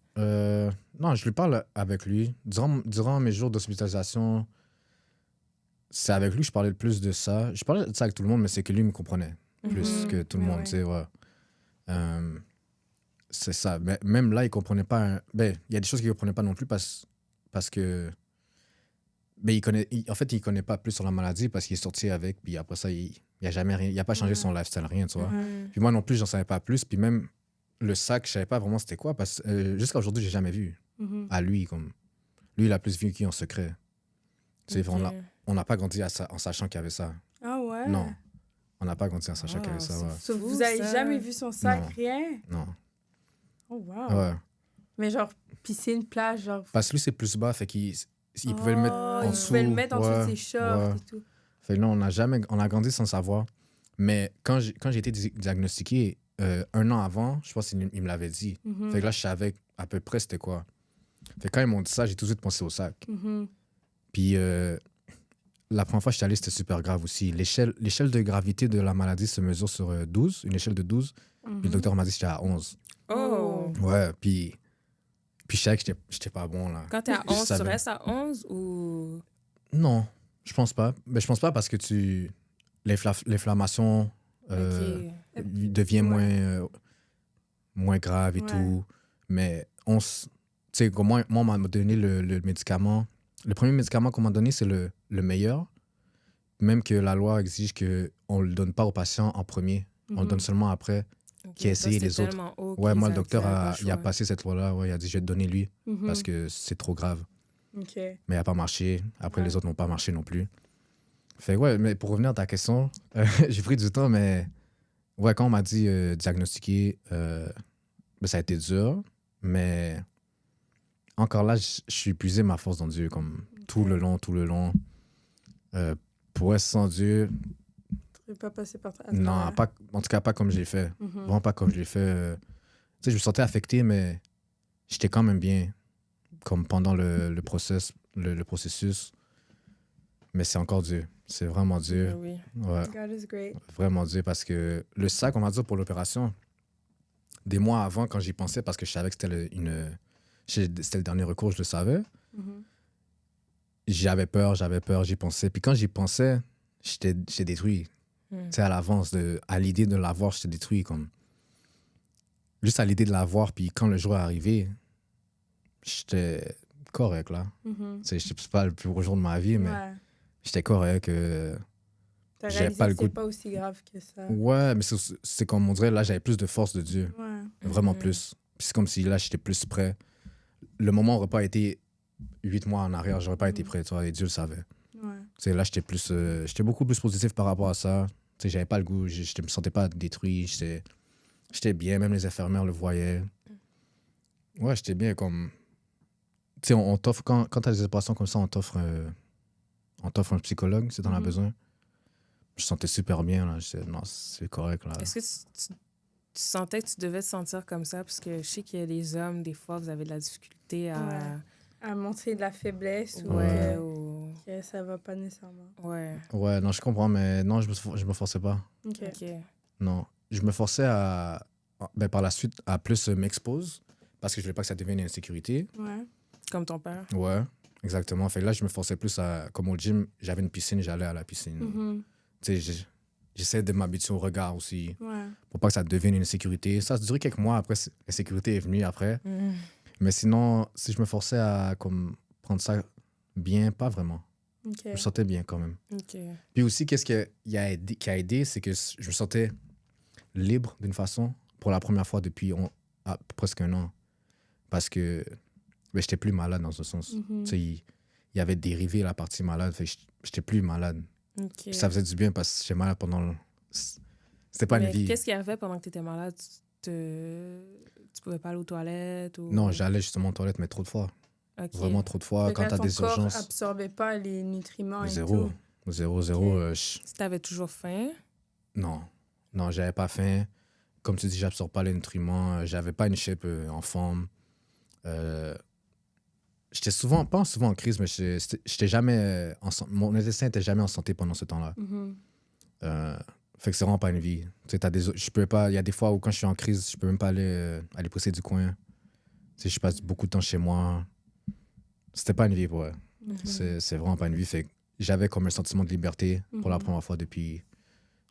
Non, je lui parle avec lui. Durant mes jours d'hospitalisation, c'est avec lui que je parlais le plus de ça. Je parlais de ça avec tout le monde, mais c'est que lui me comprenait plus Mhm. que tout le Mais monde. ouais. Tu sais, ouais. C'est ça. Mais même là, il comprenait pas. Ben, il y a des choses qu'il comprenait pas non plus parce que. Ben, en fait, il connaît pas plus sur la maladie parce qu'il est sorti avec. Puis après ça, il a jamais rien. Il a pas changé son lifestyle, rien, tu vois. Mhm. Puis moi non plus, j'en savais pas plus. Puis même le sac, je savais pas vraiment c'était quoi. Parce que jusqu'à aujourd'hui, j'ai jamais vu Mhm. à lui. Comme... Lui, il a plus vu qui en secret. Tu sais, Ok. on n'a pas grandi en sachant qu'il y avait ça. Ah ouais? Non. On n'a pas grandi en sachant qu'il y avait Wow, ça. c'est Ouais. Sauf fou, vous avez ça. jamais vu son sac, Non. rien? Non. Oh wow. Ouais. Mais genre piscine, plage, genre... Parce que lui, c'est plus bas. Fait qu'il pouvait le mettre en il dessous. pouvait le mettre en dessous de Ouais, ses shorts ouais. et tout. Fait que là, on a grandi sans savoir. Mais quand j'ai été diagnostiqué 1 an avant, je pense qu'il me l'avait dit. Mhm. Fait que là, je savais à peu près c'était quoi. Fait que quand ils m'ont dit ça, j'ai tout de suite pensé au sac. Mhm. Puis la première fois que j'étais allé, c'était super grave aussi. L'échelle de gravité de la maladie se mesure sur 12, une échelle de 12. Mhm. Puis le docteur m'a dit que j'étais à 11. Oh! Ouais, puis je savais que j'étais pas bon, là. Quand t'es à Je 11, tu savais. restes à 11 ou... Non, je pense pas. Mais je pense pas parce que l'inflammation Ok. devient moins grave et Ouais. tout. Mais tu sais, moi, on m'a donné le médicament. Le premier médicament qu'on m'a donné, c'est le meilleur. Même que la loi exige qu'on ne le donne pas aux patients en premier. On le donne seulement après. Ok, Qui a toi, essayé c'était les autres. tellement haut Ouais, qu'ils moi, le avaient docteur, pas le il a choix. passé cette loi-là. Ouais, il a dit, je vais te donner lui Mhm. parce que c'est trop grave. OK. Mais il n'a pas marché. Après, Ouais. les autres n'ont pas marché non plus. Fait que, ouais, mais pour revenir à ta question, j'ai pris du temps, mais ouais, quand on m'a dit diagnostiquer, ben, ça a été dur. Mais encore là, je suis épuisé ma force dans Dieu, comme tout le long. Pour être sans Dieu, Tu veux pas passer par... à non, travers. pas, en tout cas, pas comme je l'ai fait. Mhm. Vraiment pas comme je l'ai fait. Tu sais, je me sentais affecté, mais j'étais quand même bien, comme pendant le processus. Mais c'est encore dur. C'est vraiment dur. Oui. Ouais, God is great. vraiment dur parce que le sac, on va dire, pour l'opération, des mois avant, quand j'y pensais, parce que je savais que c'était le dernier recours, je le savais, Mhm. j'avais peur, j'y pensais. Puis quand j'y pensais, j'étais détruit. Mm. Tu sais, à l'avance, à l'idée de l'avoir, j'étais détruit. Comme... Juste à l'idée de l'avoir, puis quand le jour est arrivé, j'étais correct, là. Mhm. Tu sais, c'est pas le plus gros jour de ma vie, mais Ouais. j'étais correct. T'as J'avais réalisé pas le que c'est goût. pas aussi grave que ça. Ouais, mais c'est comme on dirait, là, j'avais plus de force de Dieu. Ouais. Vraiment Mhm. plus. Puis c'est comme si là, j'étais plus prêt. Le moment n'aurait pas été 8 mois en arrière, j'aurais pas été prêt, tu vois, et Dieu le savait. Ouais. Tu sais, là, j'étais beaucoup plus positif par rapport à ça. Tu sais, j'avais pas le goût, je me sentais pas détruit, j'étais bien, même les infirmières le voyaient. Ouais, j'étais bien comme... Tu sais, on t'offre, quand t'as des opérations comme ça, on t'offre un psychologue si t'en as Mhm. besoin. Je sentais super bien, là. Je disais, non, c'est correct, là. Est-ce que tu sentais que tu devais te sentir comme ça? Parce que je sais qu'il y a des hommes, des fois, vous avez de la difficulté à... Ouais. À montrer de la faiblesse ou Ouais, que- ou... que mais ça va pas nécessairement. Ouais. Ouais, non, je comprends, mais non, je me forçais pas. OK. OK. Non. Je me forçais à, ben, par la suite, à plus m'expose parce que je voulais pas que ça devienne une insécurité. Ouais. Comme ton père. Ouais, exactement. Fait que là, je me forçais plus à, comme au gym, j'avais une piscine, j'allais à la piscine. Mhm. Tu sais, j'essaie de m'habituer au regard aussi Ouais. pour pas que ça devienne une insécurité. Ça a duré quelques mois après, l'insécurité est venue après. Mhm. Mais sinon, si je me forçais à comme, prendre ça bien, pas vraiment. OK. Je me sentais bien quand même. OK. Puis aussi, qu'est-ce qui a aidé, c'est que je me sentais libre d'une façon pour la première fois depuis presque un an. Parce que ben, j'étais plus malade dans ce sens. Mhm. Tu sais, il y avait dérivé la partie malade, fait que j'étais plus malade. OK. Puis ça faisait du bien parce que j'étais malade pendant... C'était pas une Mais vie. qu'est-ce qui arrivait pendant que tu étais malade? Tu pouvais pas aller aux toilettes? Ou... Non, j'allais justement aux toilettes, mais trop de fois. OK. Vraiment trop de fois. Fait que Quand là, t'as ton des corps urgences, absorbait pas les nutriments et zéro. tout. Zéro. Ok. Si t'avais toujours faim? Non. Non, j'avais pas faim. Comme tu dis, j'absorbe pas les nutriments. J'avais pas une shape en forme. J'étais pas souvent en crise, mais j'étais jamais mon intestin était jamais en santé pendant ce temps-là. Mhm. Fait que c'est vraiment pas une vie. Tu sais, je peux pas. Il y a des fois où quand je suis en crise, je peux même pas aller pousser du coin. Tu sais, je passe beaucoup de temps chez moi. C'était pas une vie, ouais. Mhm. C'est vraiment pas une vie. Fait que j'avais comme un sentiment de liberté pour la Mhm. première fois depuis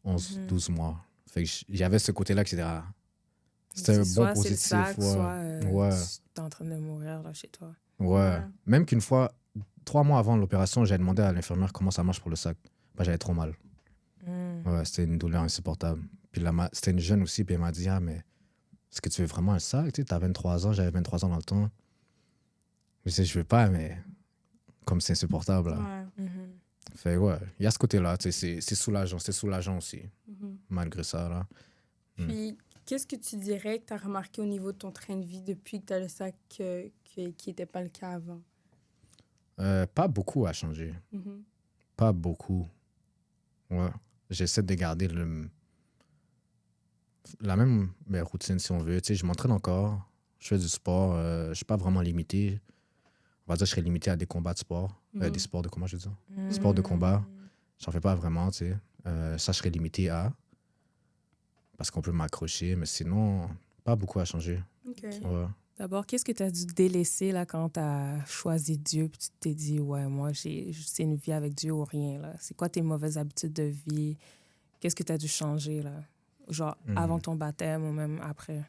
12 mois. Fait que j'avais ce côté-là qui était c'était un bon Soit c'est le positif. sac, Ouais. soit Ouais. tu es en train de mourir là, chez toi. Ouais. Ouais. Même qu'une fois, 3 mois avant l'opération, j'ai demandé à l'infirmière comment ça marche pour le sac. Bah, j'avais trop mal. Ouais, c'était une douleur insupportable. Puis là, c'était une jeune aussi, puis elle m'a dit, ah, mais est-ce que tu veux vraiment un sac? Tu sais, t'as 23 ans, j'avais 23 ans dans le temps. Je disais, je veux pas, mais comme c'est insupportable. Là. Ouais. Fait ouais, il y a ce côté-là, tu sais, c'est soulageant aussi, Mhm. malgré ça. Là. Puis, qu'est-ce que tu dirais que tu as remarqué au niveau de ton train de vie depuis que tu as le sac qui n'était pas le cas avant? Pas beaucoup à changer. Mhm. Pas beaucoup. Ouais. J'essaie de garder la même routine, si on veut. Tu sais, je m'entraîne encore, je fais du sport, je suis pas vraiment limité. On va dire que je serais limité à des combats de sport, des sports de combat, je veux dire. Sport de combat, j'en fais pas vraiment, tu sais. Ça, je serais limité à, parce qu'on peut m'accrocher, mais sinon, pas beaucoup à changer. OK. Ouais. D'abord, qu'est-ce que tu as dû délaisser là, quand tu as choisi Dieu puis tu t'es dit, ouais, moi, c'est une vie avec Dieu ou rien. Là. C'est quoi tes mauvaises habitudes de vie? Qu'est-ce que tu as dû changer, là? Genre, avant ton baptême ou même après?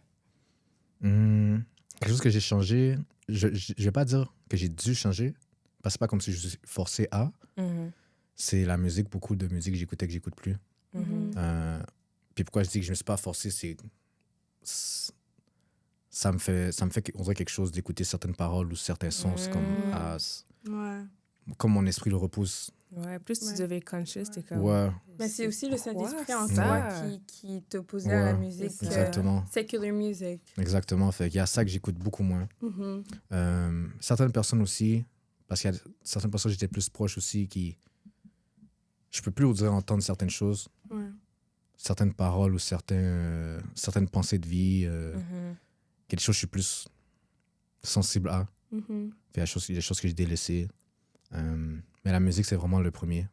Quelque chose que j'ai changé, je vais pas dire que j'ai dû changer, parce que c'est pas comme si je suis forcé à. C'est la musique, beaucoup de musique que j'écoutais que j'écoute plus. Puis pourquoi je dis que je me suis pas forcé, c'est ça me fait on dirait quelque chose d'écouter certaines paroles ou certains sons, c'est Ouais. comme mon esprit le repousse. Ouais, plus tu Ouais. deviens conscious, t'es comme... Ouais, Mais c'est aussi le quoi, Saint-Esprit en ça? toi qui t'opposait à la Ouais, musique. c'est ça. exactement. Secular music. Exactement. Fait qu'il y a ça que j'écoute beaucoup moins. Mhm. Certaines personnes aussi, parce qu'il y a certaines personnes j'étais plus proche aussi qui je peux plus oser entendre certaines choses, Ouais. certaines paroles ou certaines pensées de vie, quelque chose que je suis plus sensible à. Mhm. Fait, il y a des choses que j'ai délaissées. Mais la musique, c'est vraiment le premier.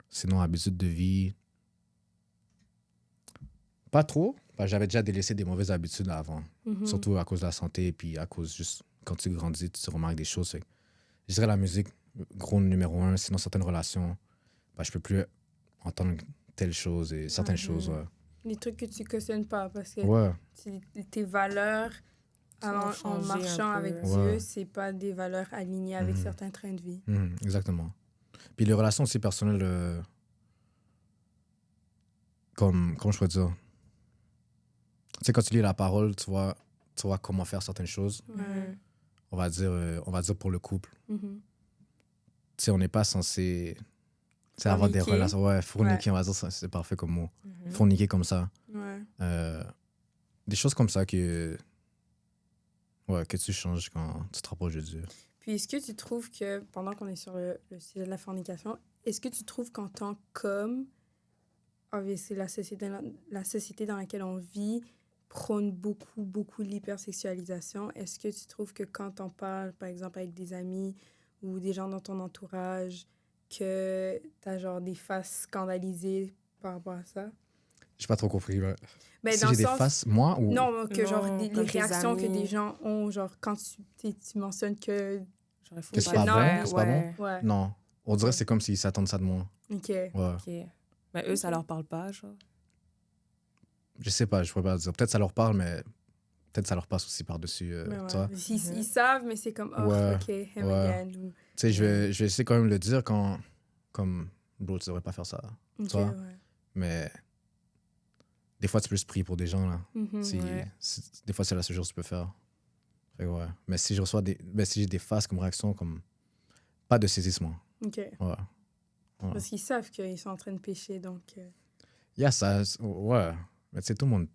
Sinon, habitude de vie, pas trop. Parce que j'avais déjà délaissé des mauvaises habitudes avant. Mhm. Surtout à cause de la santé et puis à cause juste quand tu grandis, tu remarques des choses. Fait que je dirais la musique, gros numéro 1. Sinon, certaines relations, je peux plus entendre telle chose et certaines choses. Ouais. Les trucs que tu cautionnes pas parce que Ouais. tes valeurs en changé un marchant peu. avec Ouais. Dieu, c'est pas des valeurs alignées avec certains trains de vie. Exactement. Puis les relations aussi personnelles, comment je peux dire, tu sais, quand tu lis la parole, tu vois comment faire certaines choses. Ouais. On va dire pour le couple. Mhm. Tu sais, on n'est pas censé avoir des Forniquer. relations. Ouais, fourniquer, Ouais. on va dire, c'est parfait comme mot. Fourniquer comme ça. Ouais. Des choses comme ça que tu changes quand tu te rapproches de Dieu. Puis, est-ce que tu trouves que, pendant qu'on est sur le sujet de la fornication, est-ce que tu trouves qu'en tant qu'homme, obviously, la société dans laquelle on vit prône beaucoup, beaucoup l'hypersexualisation. Est-ce que tu trouves que quand on parle, par exemple, avec des amis ou des gens dans ton entourage, que t'as genre des faces scandalisées par rapport à ça? J'ai pas trop compris. Ouais. Ben, Si dans j'ai le des sens... faces, moi ou. Non, que genre Non, les comme tes réactions que amis. des gens ont, genre quand tu mentionnes que... Genre, il faut Que c'est pas pas le bon, faire, c'est pas bon? ouais. Ouais, Non. On dirait Ok. que c'est comme s'ils s'attendent ça de moi. ok. Ouais. OK. Mais eux, ça Ok. leur parle pas, genre. Je sais pas, je pourrais pas dire. Peut-être ça leur parle, mais peut-être ça leur passe aussi par-dessus. Mais ouais. Tu vois? Ils savent, mais c'est comme, oh, Ouais, ok, him ouais. again. Ou... Tu sais, je vais essayer quand même de le dire quand. Comme, bro, tu devrais pas faire ça. Ok, Tu vois? ouais. Mais des fois, tu peux se prier pour des gens, là. Mhm. Ouais. Des fois, c'est la seule chose que tu peux faire. Fait que ouais. Mais si je reçois si j'ai des faces comme réaction, comme. Pas de saisissement. Ok. Ouais. Parce qu'ils savent qu'ils sont en train de pécher, donc... Il y a ça. Ouais. Mais tu sais, tout le monde.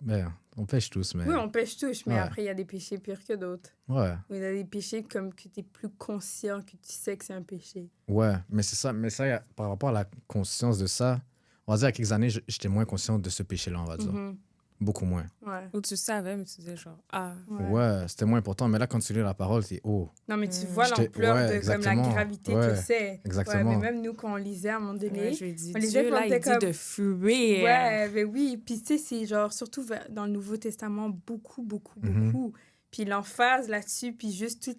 On pêche tous, mais. Oui, on pêche tous, mais Ouais. après, il y a des péchés pires que d'autres. Ouais. Ou il y a des péchés comme que tu es plus conscient que tu sais que c'est un péché. Ouais. Mais c'est ça. Mais ça, par rapport à la conscience de ça, on va dire, il y a quelques années, j'étais moins conscient de ce péché-là, on va dire. Mhm. Beaucoup moins. Ouais. Ou tu savais, mais tu disais genre, ah, Ouais, c'était moins important. Mais là, quand tu lis la parole, t'es oh. Non, mais tu vois J'étais- l'ampleur ouais, de comme la exactement. gravité Ouais, que c'est. exactement. Ouais, mais même nous, quand on lisait à un moment donné, ouais, je lui ai dit, on lisait Dieu, puis on là, il était dit comme... de fuir. Ouais, ben oui. Puis tu sais, c'est genre, surtout dans le Nouveau Testament, beaucoup, beaucoup, Mhm. beaucoup. Puis l'emphase là-dessus, puis juste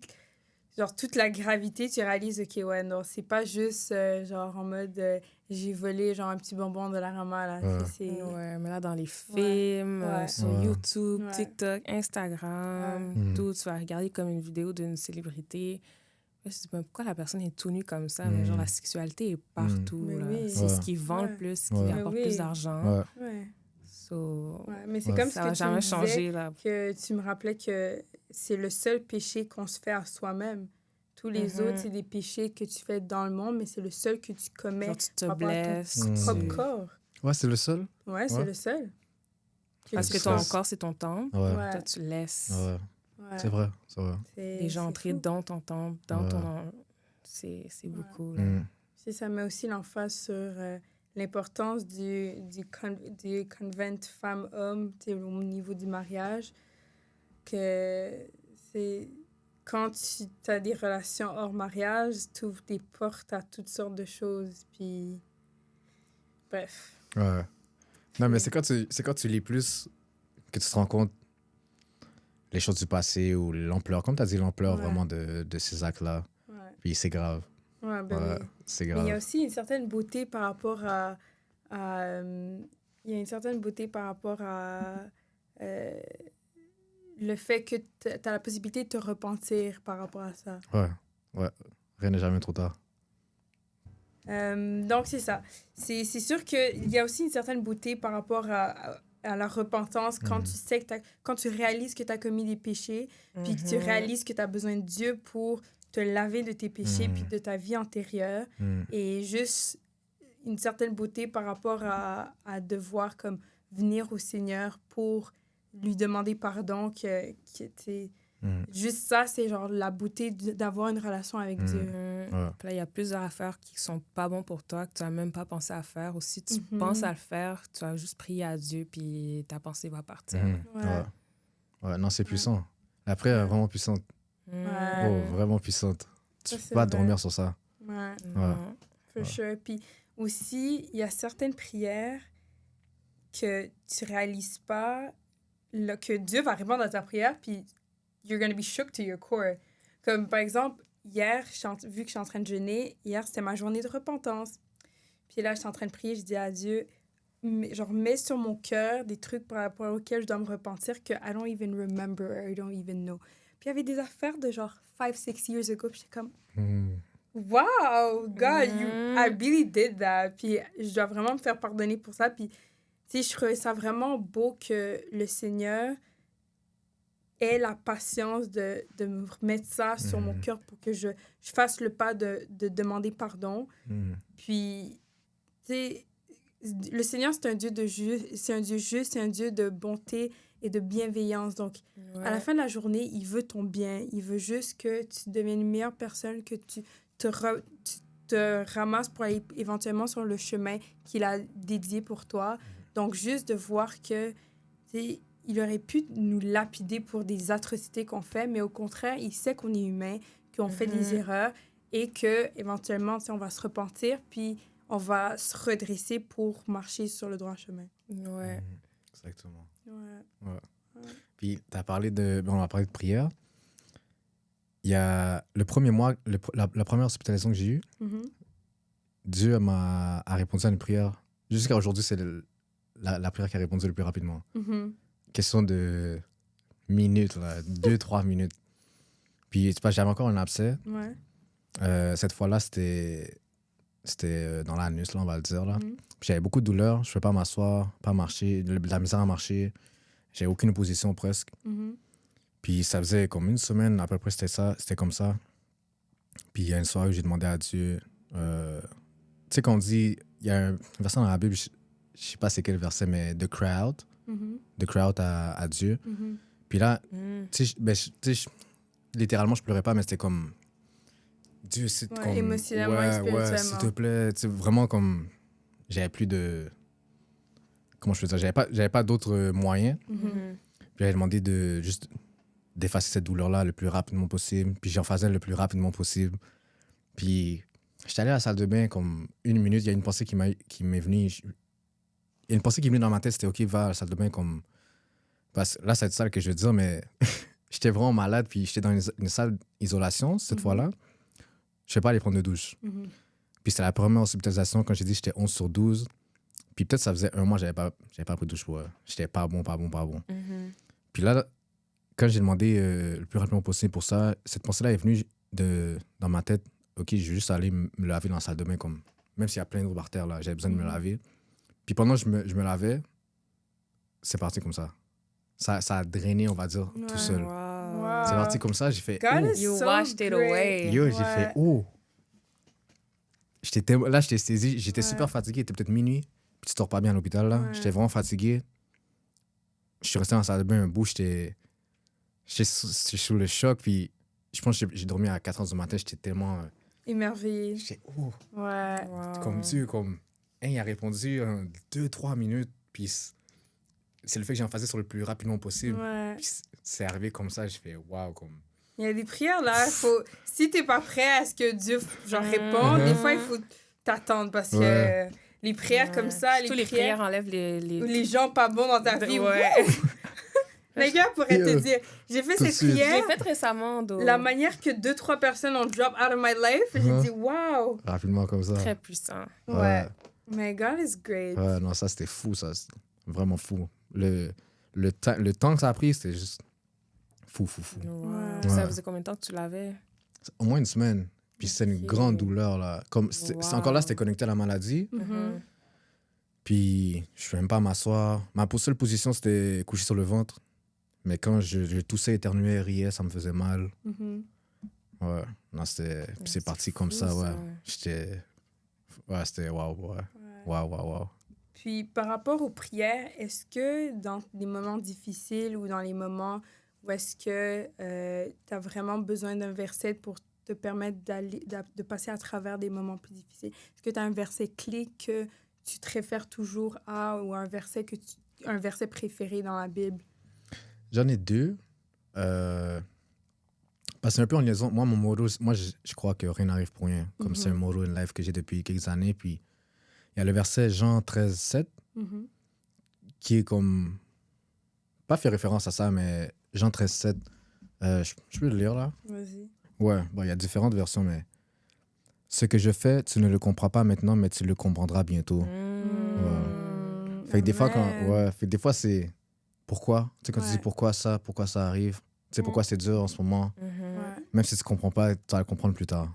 toute la gravité, tu réalises, OK, ouais, non, c'est pas juste genre en mode j'ai volé genre un petit bonbon de la Rama, là. Ouais. Ouais, mais là, dans les films, Ouais. sur Ouais. YouTube, Ouais. TikTok, Instagram, Ouais. tout, tu vas regarder comme une vidéo d'une célébrité. Je me dis, mais pourquoi la personne est tout nue comme ça? Mais genre, la sexualité est partout. Mais Là. oui. C'est ce Ouais. qui vend Ouais. le plus, ce qui Ouais. apporte Mais plus oui. d'argent. Ouais. Ouais. So, Ouais. Mais c'est Ouais. comme ce ça que va tu jamais me disais, changer. Là. que tu me rappelais que c'est le seul péché qu'on se fait à soi-même. Tous les autres, c'est des péchés que tu fais dans le monde, mais c'est le seul que tu commets Genre, tu te par rapport à ton blesses. propre tu- corps. Ouais, c'est le seul. Ouais, c'est Ouais. le seul. Parce que tu ton laisses. corps, c'est ton temple. Ouais. Ouais. Toi, tu laisses Ouais. Ouais. C'est vrai. C'est vrai. les gens c'est entrer fou. dans ton temple, dans Ouais. ton... C'est beaucoup. Là. Mm. Si ça met aussi l'emphase sur l'importance du convent femme-homme au niveau du mariage, que c'est quand tu as des relations hors mariage, tu ouvres des portes à toutes sortes de choses, puis bref. Ouais. Non, mais c'est quand tu lis plus que tu te rends compte les choses du passé ou l'ampleur, comme tu as dit, l'ampleur Ouais. vraiment de ces actes-là. Ouais, Puis c'est grave. ouais ben Ouais, oui. c'est Mais il y a grave. aussi une certaine beauté par rapport il y a une certaine beauté par rapport à le fait que tu as la possibilité de te repentir par rapport à ça. Ouais. Ouais. Rien n'est jamais trop tard. Donc, c'est ça. C'est sûr qu'il y a aussi une certaine beauté par rapport à la repentance quand tu sais que quand tu réalises que tu as commis des péchés, puis que tu réalises que tu as besoin de Dieu pour te laver de tes péchés puis de ta vie antérieure. Et juste une certaine beauté par rapport à devoir comme venir au Seigneur pour lui demander pardon. Juste ça, c'est genre la beauté d'avoir une relation avec Dieu. Ouais. Puis là, il y a plusieurs affaires qui sont pas bons pour toi, que tu n'as même pas pensé à faire. Ou si tu penses à le faire, tu vas juste prier à Dieu, puis ta pensée va partir. Ouais. Ouais, non, c'est puissant. La prière est vraiment puissante. Ouais. Oh, vraiment puissante. Tu Ça, peux c'est pas vrai. dormir sur ça. Ouais, Ouais. for sure. Puis aussi, il y a certaines prières que tu réalises pas là, que Dieu va répondre à ta prière, puis you're gonna be shook to your core. Comme par exemple, hier, vu que je suis en train de jeûner, hier, c'était ma journée de repentance. Puis là, je suis en train de prier, je dis à Dieu, genre, mets sur mon cœur des trucs par rapport auxquels je dois me repentir que I don't even remember or I don't even know. Puis il y avait des affaires de genre 5-6 years ago, puis j'étais comme, wow, God, I really did that. Puis je dois vraiment me faire pardonner pour ça. Puis, tu sais, je trouvais ça vraiment beau que le Seigneur ait la patience de me remettre ça sur mon cœur pour que je fasse le pas de demander pardon. Puis, tu sais, le Seigneur, c'est un Dieu de juste, c'est un Dieu juste, c'est un Dieu de bonté et de bienveillance. Donc, à la fin de la journée, il veut ton bien. Il veut juste que tu deviennes une meilleure personne, que tu te ramasses pour aller éventuellement sur le chemin qu'il a dédié pour toi. Donc, juste de voir que, tu sais, il aurait pu nous lapider pour des atrocités qu'on fait, mais au contraire, il sait qu'on est humain, qu'on fait des erreurs. et que éventuellement, tu sais, on va se repentir, puis on va se redresser pour marcher sur le droit chemin. Ouais. Exactement. Ouais. Puis, tu as parlé de... On a parlé de prière. Il y a le premier mois, la première hospitalisation que j'ai eue, Dieu a répondu à une prière. Jusqu'à aujourd'hui, c'est la prière qui a répondu le plus rapidement. Question de minutes, 2-3 minutes. Puis, c'est pas, j'avais encore un abcès. Ouais. Cette fois-là, c'était dans l'anus, là, on va le dire. Là. Puis j'avais beaucoup de douleurs. Je ne pouvais pas m'asseoir, pas marcher, de la misère à marcher. J'avais aucune opposition presque. Puis ça faisait comme une semaine, à peu près, c'était comme ça. Puis il y a une soirée où j'ai demandé à Dieu... tu sais qu'on dit... Il y a un verset dans la Bible, je ne sais pas c'est quel verset, mais « de cry out ». De cry out à Dieu. Puis là, tu sais, littéralement, je pleurais pas, mais c'était comme... Dieu, c'est comme... émotionnellement et spirituellement. Ouais, s'il te plaît. Tu sais, vraiment comme... J'avais plus de... Comment je peux dire? J'avais pas d'autres moyens. Puis j'avais demandé juste d'effacer cette douleur-là le plus rapidement possible. Puis j'en faisais le plus rapidement possible. Puis j'étais allé à la salle de bain comme une minute. Il y a une pensée qui m'est venue. Il y a une pensée qui est venue dans ma tête. C'était OK, va à la salle de bain comme... Parce que là, c'est ça que je veux dire, mais j'étais vraiment malade. Puis j'étais dans une salle d'isolation cette fois-là. Je ne sais pas aller prendre de douche. Puis c'était la première hospitalisation. Quand j'ai dit j'étais 11/12. Puis peut-être ça faisait un mois que j'avais pas pris de douche. J'étais pas bon. Puis là, quand j'ai demandé le plus rapidement possible pour ça, cette pensée-là est venue dans ma tête. OK, je vais juste aller me laver dans la salle de bain. Même s'il y a plein d'eau par terre, là, j'avais besoin de me laver. Puis pendant que je me lavais, c'est parti comme ça. Ça a drainé, on va dire, tout seul. Wow. C'est parti comme ça, j'ai fait... God oh. is You so washed it great. away. Yo, j'ai fait... Oh! Là, j'étais saisi. J'étais super fatigué. Il était peut-être minuit. Puis tu dors pas bien à l'hôpital, là. J'étais vraiment fatigué. Je suis resté dans la salle de bain un bout. J'étais sous le choc. Puis je pense que j'ai dormi à 4 h du matin. J'étais tellement... Émerveillé. J'étais... Oh! Ouais. Comme Dieu, comme... il a répondu en 2-3 minutes. Puis c'est le fait que j'en faisais sur le plus rapidement possible. Ouais. Puis c'est arrivé comme ça. J'ai fait waouh, comme... Il y a des prières, là, si t'es pas prêt à ce que Dieu réponde, des fois, il faut t'attendre parce que les prières comme ça, les prières enlèvent les gens pas bons dans ta vie. Ouais. Les gars pourraient te dire, j'ai fait cette prière. J'ai fait récemment. La manière que 2-3 personnes ont drop out of my life, j'ai dit, wow. Rapidement comme ça. Très puissant. Ouais. Mais God is great. Ouais, non, ça, c'était fou, ça. C'était vraiment fou. Le temps que ça a pris, c'était juste... Fou. Ouais. Ça faisait combien de temps que tu l'avais? Au moins une semaine. Puis c'est une grande douleur, là. Comme, c'est encore là, c'était connecté à la maladie. Puis je ne pouvais même pas m'asseoir. Ma seule position, c'était coucher sur le ventre. Mais quand je toussais, éternuais, riais, ça me faisait mal. Ouais. Non, c'est parti comme ça, ouais. J'étais... Ouais, c'était waouh, ouais. Waouh. Puis par rapport aux prières, est-ce que dans les moments difficiles ou dans les moments... Ou est-ce que tu as vraiment besoin d'un verset pour te permettre de passer à travers des moments plus difficiles? Est-ce que tu as un verset clé que tu te réfères toujours à ou un verset préféré dans la Bible? J'en ai 2. Parce que c'est un peu en liaison. Moi, mon motto, je crois que rien n'arrive pour rien. Comme c'est un motto in life que j'ai depuis quelques années. Puis il y a le verset Jean 13:7 qui est comme... Pas fait référence à ça, mais... Jean 13:7. Je peux le lire, là? Vas-y. Ouais, bon, il y a différentes versions, mais... Ce que je fais, tu ne le comprends pas maintenant, mais tu le comprendras bientôt. Ouais. Fait que des fois, fait que des fois, c'est... Pourquoi? Tu sais, quand tu dis pourquoi ça arrive, tu sais, pourquoi c'est dur en ce moment, même si tu ne comprends pas, tu vas le comprendre plus tard.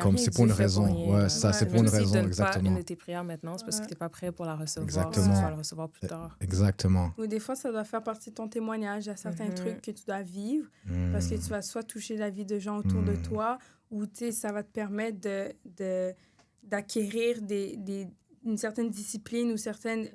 Comme c'est pour une raison. Ouais, ça, c'est pour une raison, exactement. Si tu ne donnes pas une de tes prières maintenant, c'est parce que tu n'es pas prêt pour la recevoir. Exactement. Tu vas la recevoir plus tard. Exactement. Ou des fois, ça doit faire partie de ton témoignage à certains trucs que tu dois vivre parce que tu vas soit toucher la vie de gens autour de toi ou ça va te permettre d'acquérir une certaine discipline ou certaines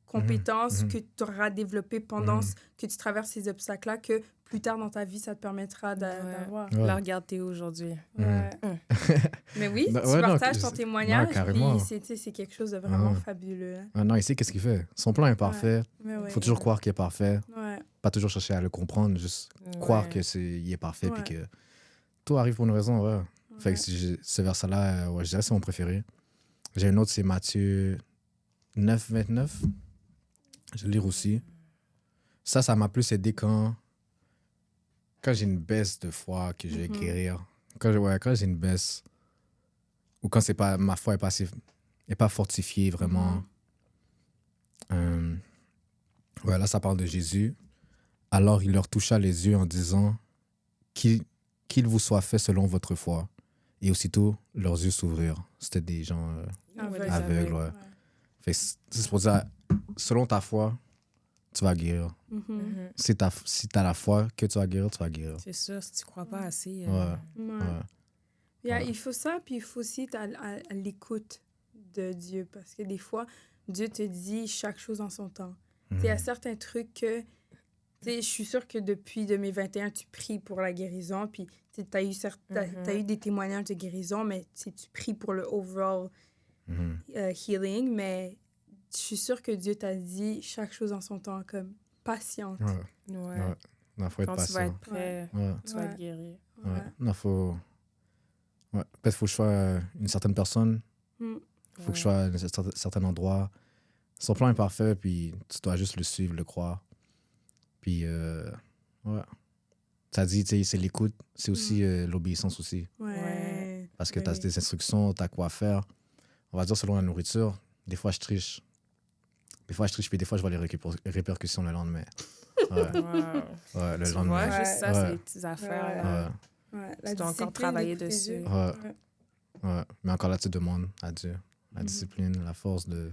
compétences que tu auras développées pendant que tu traverses ces obstacles-là que plus tard dans ta vie, ça te permettra d'avoir. Là, regarde, t'es où aujourd'hui. Mais oui, tu partages ton témoignage, puis c'est quelque chose de vraiment fabuleux. Non, il sait qu'est-ce qu'il fait. Son plan est parfait. Il faut toujours croire qu'il est parfait. Pas toujours chercher à le comprendre, juste croire qu'il est parfait, puis que tout arrive pour une raison, Fait que ce verset-là, ouais, je dirais que c'est mon préféré. J'ai un autre, c'est Matthieu 9, 29. Je vais le lire aussi. Ça m'a plus aidé quand j'ai une baisse de foi que je vais guérir. Quand j'ai une baisse, ou quand c'est pas, ma foi est pas fortifiée vraiment. Ouais, là, ça parle de Jésus. Alors, il leur toucha les yeux en disant qu'il vous soit fait selon votre foi. Et aussitôt, leurs yeux s'ouvrirent. C'était des gens aveugles. Ouais. Fait que c'est pour dire, selon ta foi, tu vas guérir. Si t'as la foi que tu vas guérir, tu vas guérir. C'est sûr, si tu crois pas assez. Il faut ça, puis il faut aussi être à l'écoute de Dieu. Parce que des fois, Dieu te dit chaque chose en son temps. Il y a certains trucs que... Je suis sûre que depuis 2021, tu pries pour la guérison, puis tu as eu des témoignages de guérison, mais tu pries pour le overall healing, mais je suis sûre que Dieu t'a dit chaque chose en son temps, comme patiente. Ouais. Non, faut être Quand patient. tu vas être prêt, tu vas être guéri. Non, faut... Ouais. Peut-être faut que je sois une certaine personne. Faut que je sois à un certain endroit. Son plan est parfait, puis tu dois juste le suivre, le croire. Puis, ouais. Ça dit, tu sais, c'est l'écoute, c'est aussi l'obéissance aussi. Ouais. Parce que tu as des instructions, tu as quoi faire. On va dire selon la nourriture, des fois je triche. Puis des fois je vois les répercussions le lendemain. Ouais. Ouais, le lendemain. Ouais, juste ça, c'est les petites affaires. Tu dois encore travailler dessus. Ouais. Mais encore là, tu demandes à Dieu. La discipline, la force de...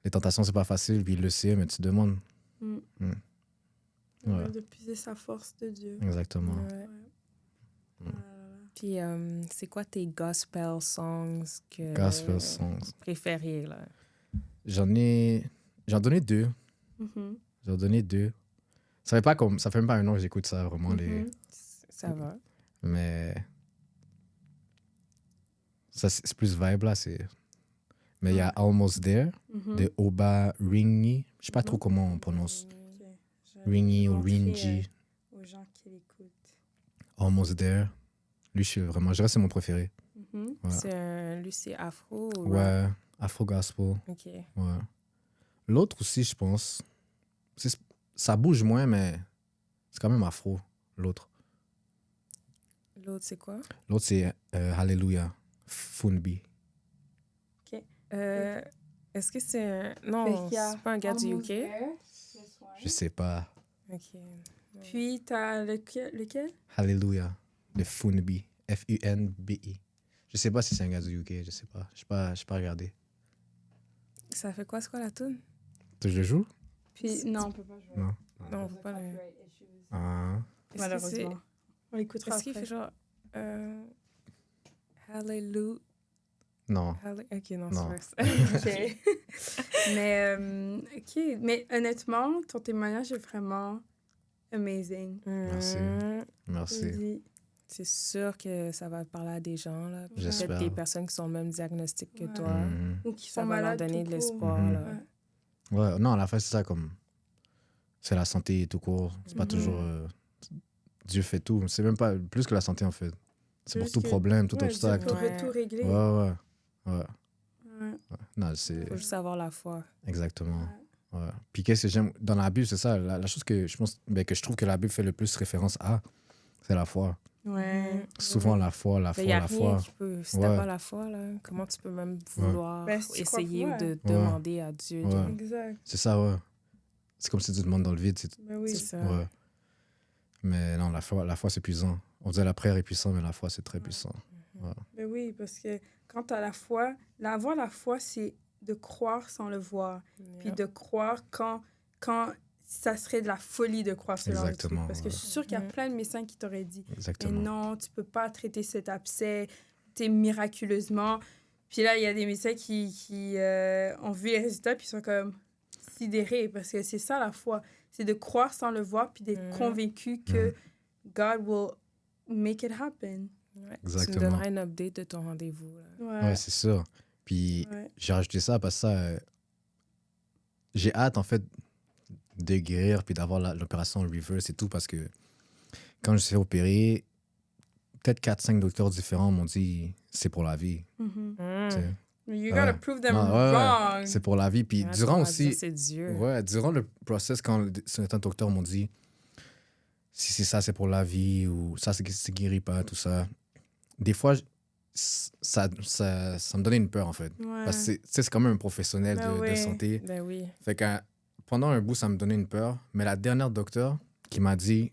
Les tentations, c'est pas facile, puis il le sait, mais tu demandes. De puiser sa force de Dieu. Exactement. Puis, c'est quoi tes gospel songs préférés, là? J'en donné deux. J'en donné deux. Ça fait même pas un an que j'écoute ça, vraiment. Ça va. Mais ça, c'est plus vibe, là. Mais il y a Almost There, de Oba Ringi. Je sais pas trop comment on prononce. Ringi ou Ringi. Aux gens qui l'écoutent. Almost There. Lui, je dirais que c'est mon préféré. Ouais. Lui, c'est afro ou ouais, afro-gospel. OK. Ouais. L'autre aussi, je pense, ça bouge moins, mais c'est quand même afro, l'autre. L'autre, c'est quoi? L'autre, c'est Hallelujah, Funbi. OK. Est-ce que c'est Non, c'est pas un gars du UK? Je sais pas. OK. Puis, t'as lequel? Hallelujah, de Funbi, Funbi. Je sais pas si c'est un gars du UK, je sais pas. Je n'ai pas regardé. Ça fait quoi, c'est quoi la tune? Tu le joues? Puis, non, on peut pas jouer. Non, on peut pas le... Ah. Malheureusement. On l'écoutera après. Est-ce qu'il fait genre... Hallelujah? Non. OK, non, non. c'est OK. Mais, OK. Mais honnêtement, ton témoignage est vraiment amazing. Merci. C'est sûr que ça va parler à des gens, là. J'espère. Peut-être des personnes qui sont au même diagnostic que toi. Ou qui ça sont va malades leur donner tout de l'espoir, court. là. Ouais, non, à la fin, c'est ça, comme... C'est la santé tout court. C'est pas toujours... Dieu fait tout. C'est même pas plus que la santé, en fait. C'est pour tout problème, tout obstacle. Dieu pourrait tout régler. Ouais. Non, c'est... Faut juste avoir la foi. Exactement. Ouais. Puis qu'est-ce que j'aime dans la Bible, c'est ça. La chose que je pense, que je trouve que la Bible fait le plus référence à, c'est la foi. Ouais. Souvent la foi. Si t'as pas la foi, là, comment tu peux même vouloir essayer ou de demander à Dieu? Ouais. Exact. C'est ça, ouais. C'est comme si tu demandes dans le vide. C'est ça. Ouais. Mais non, la foi, c'est puissant. On disait la prière est puissante, mais la foi, c'est très puissant. Ouais. Mais oui, parce que quand tu as la foi, avoir la foi, c'est de croire sans le voir. Puis de croire quand ça serait de la folie de croire ce genre de truc. Parce que je suis sûre qu'il y a plein de médecins qui t'auraient dit mais non, tu peux pas traiter cet abcès miraculeusement. Puis là, il y a des médecins qui ont vu les résultats puis sont comme sidérés. Parce que c'est ça la foi. C'est de croire sans le voir puis d'être convaincu que God will make it happen. Ouais. Exactement. Tu me donneras un update de ton rendez-vous. Ouais, c'est sûr. Puis j'ai rajouté ça parce que ça, j'ai hâte en fait de guérir puis d'avoir l'opération reverse et tout parce que quand je me suis fait opérer, peut-être 4-5 docteurs différents m'ont dit c'est pour la vie. Mhm. Tu sais. You gotta prove them Non, ouais, wrong. c'est pour la vie. Puis Ouais, durant tu vas dire, aussi, c'est Dieu. ouais, durant le process, quand certains docteurs m'ont dit si c'est ça, c'est pour la vie, ou ça, c'est guérit pas, tout ça. Des fois, ça me donnait une peur, en fait. Ouais. Parce que c'est quand même un professionnel Ben de oui. santé. Ben oui. Fait que pendant un bout, ça me donnait une peur. Mais la dernière docteur qui m'a dit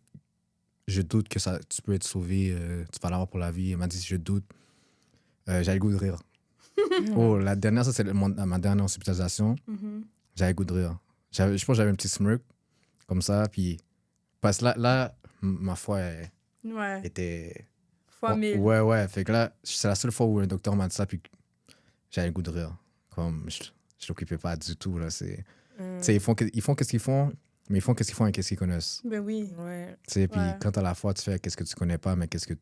je doute que tu peux être sauvé, tu vas l'avoir pour la vie, elle m'a dit je doute, j'avais le goût de rire. Oh, la dernière, ça, c'est ma dernière hospitalisation. Mhm. J'avais le goût de rire. Je pense que j'avais un petit smirk, comme ça. Puis, parce que là ma foi Ouais. était. Fois 1000. Ouais. Fait que là, c'est la seule fois où un docteur m'a dit ça, puis j'avais le goût de rire. Comme, je l'occupais pas du tout, là. Tu sais, ils font qu'est-ce qu'ils font, mais ils font qu'est-ce qu'ils font avec qu'est-ce qu'ils connaissent. Ben oui. Ouais. Tu sais, puis Ouais. quand à la fois, tu fais qu'est-ce que tu connais pas, mais qu'est-ce que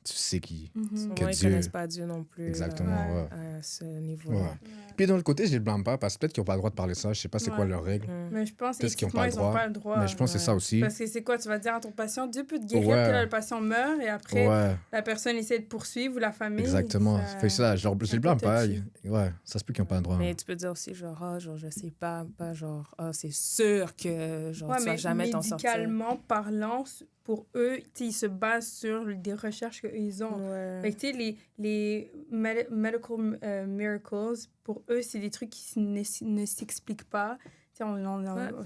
tu sais qui. Mhm. Souvent, Que ils Dieu- connaissent pas Dieu non plus. Exactement, Ouais. ouais. À ce niveau-là. Ouais. Puis d'un autre côté, je les blâme pas, parce que peut-être qu'ils n'ont pas le droit de parler de ça. Je sais pas c'est quoi Ouais. leurs règles. Mais je pense Peut-être qu'ils ont éthiquement, pas le ils n'ont droit. pas le droit. Mais je pense que c'est ça Ouais. aussi. Parce que c'est quoi? Tu vas dire à ton patient, Dieu peut te guérir, Ouais. puis là, le patient meurt, et après, Ouais, la personne essaie de poursuivre, ou la famille. exactement. ça- Fait que ça, je les blâme pas. touchy. Ouais, ça se peut qu'ils n'ont pas le droit. Mais tu peux dire aussi, genre, genre, je sais pas genre, c'est sûr que, genre, Ouais, tu vas mais jamais t'en sortir. médicalement parlant, pour eux, tu sais, ils se basent sur des recherches qu'ils ont. Ouais. Fait que, tu sais, les medical miracles, pour eux, c'est des trucs qui ne s'expliquent pas. Tu sais, Ouais,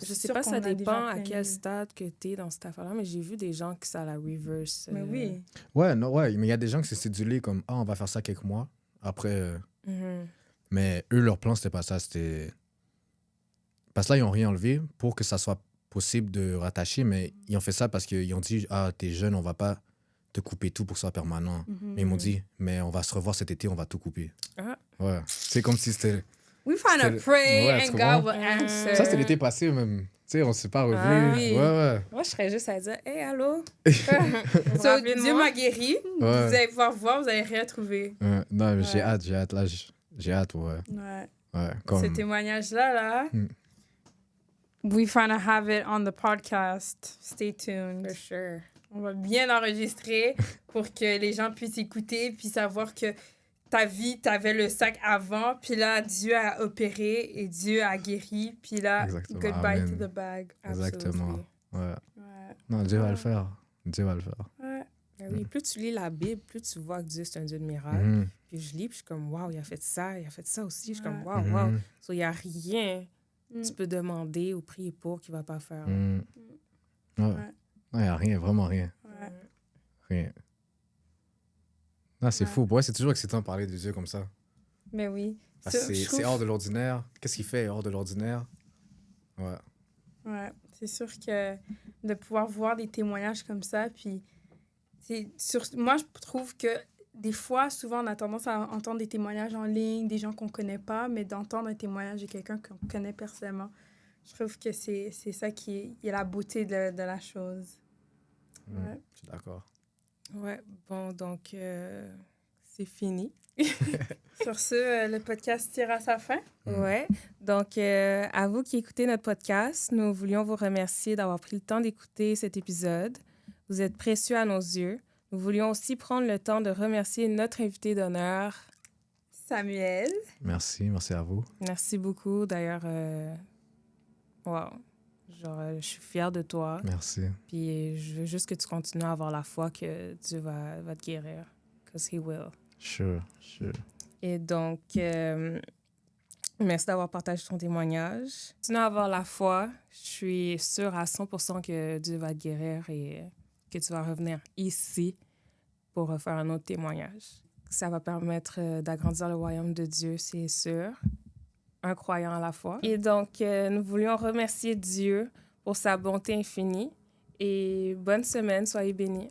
je suis sais sûre pas, qu'on ça a déjà dépend à plein quel de- stade que tu es dans cette affaire-là, mais j'ai vu des gens qui ça la reverse. Mais oui. Ouais, non, ouais, mais il y a des gens qui s'est cédulé comme on va faire ça quelques mois. Après. Mhm. Mais eux, leur plan, c'était pas ça. C'était. Parce que là, ils n'ont rien enlevé pour que ça soit possible de rattacher, mais ils ont fait ça parce qu'ils ont dit t'es jeune, on va pas te couper tout pour que ce soit permanent. Mhm. Mais ils m'ont dit mais on va se revoir cet été, on va tout couper. Ah. Ouais. C'est comme si c'était. We find a C'était- pray Ouais, tu and comprends? God will answer. Ça, c'était l'été passé, même. Tu sais, on s'est pas revus. Ah oui. Ouais. Moi, je serais juste à dire, hey, allô? So, Dieu m'a guéri. Vous Ouais. allez pouvoir voir, vous allez rien trouver. Non, mais j'ai Ouais. hâte. Là, j'ai hâte, ouais. Ouais. Ouais, comme... Ce témoignage-là, là, Mm. we finna have it on the podcast. Stay tuned. For sure. On va bien enregistrer pour que les gens puissent écouter puis savoir que ta vie, t'avais le sac avant, puis là, Dieu a opéré et Dieu a guéri, puis là, Exactement. goodbye Amen. to the bag. Exactement. Absolutely. Ouais. Ouais. Non, Dieu va le faire. Dieu va le faire. Ouais. Ben oui, plus tu lis la Bible, plus tu vois que Dieu, c'est un Dieu de miracles. Mhm. Puis je lis, puis je suis comme, waouh, il a fait ça aussi. Je suis comme, Ouais. waouh, waouh. Mhm. So, il n'y a rien Mm. que tu peux demander ou prier pour qu'il ne va pas faire. Mhm. Ouais. Ouais. Non, il n'y a rien, vraiment rien. Ouais. Rien. Non, c'est Ouais. fou. Ouais, c'est toujours excitant de parler de Dieu comme ça. Mais oui. Parce que Ça, je c'est trouve- hors de l'ordinaire. Qu'est-ce qu'il fait hors de l'ordinaire? Ouais. Ouais, c'est sûr que de pouvoir voir des témoignages comme ça, puis moi, je trouve que des fois, souvent, on a tendance à entendre des témoignages en ligne, des gens qu'on connaît pas, mais d'entendre un témoignage de quelqu'un qu'on connaît personnellement, je trouve que c'est ça qui est la beauté de la chose. Ouais. Je suis d'accord. Ouais, bon, donc, c'est fini. Sur ce, le podcast tire à sa fin. Ouais. Donc, à vous qui écoutez notre podcast, nous voulions vous remercier d'avoir pris le temps d'écouter cet épisode. Vous êtes précieux à nos yeux. Nous voulions aussi prendre le temps de remercier notre invité d'honneur. Samuel. Merci à vous. Merci beaucoup. D'ailleurs, wow. Genre, je suis fière de toi. Merci. Puis je veux juste que tu continues à avoir la foi que Dieu va te guérir. Because he will. Sure. Et donc, merci d'avoir partagé ton témoignage. Continue à avoir la foi. Je suis sûre à 100% que Dieu va te guérir et que tu vas revenir ici pour refaire un autre témoignage. Ça va permettre d'agrandir le royaume de Dieu, c'est sûr. Un croyant à la fois. Et donc, nous voulions remercier Dieu pour sa bonté infinie. Et bonne semaine, soyez bénis.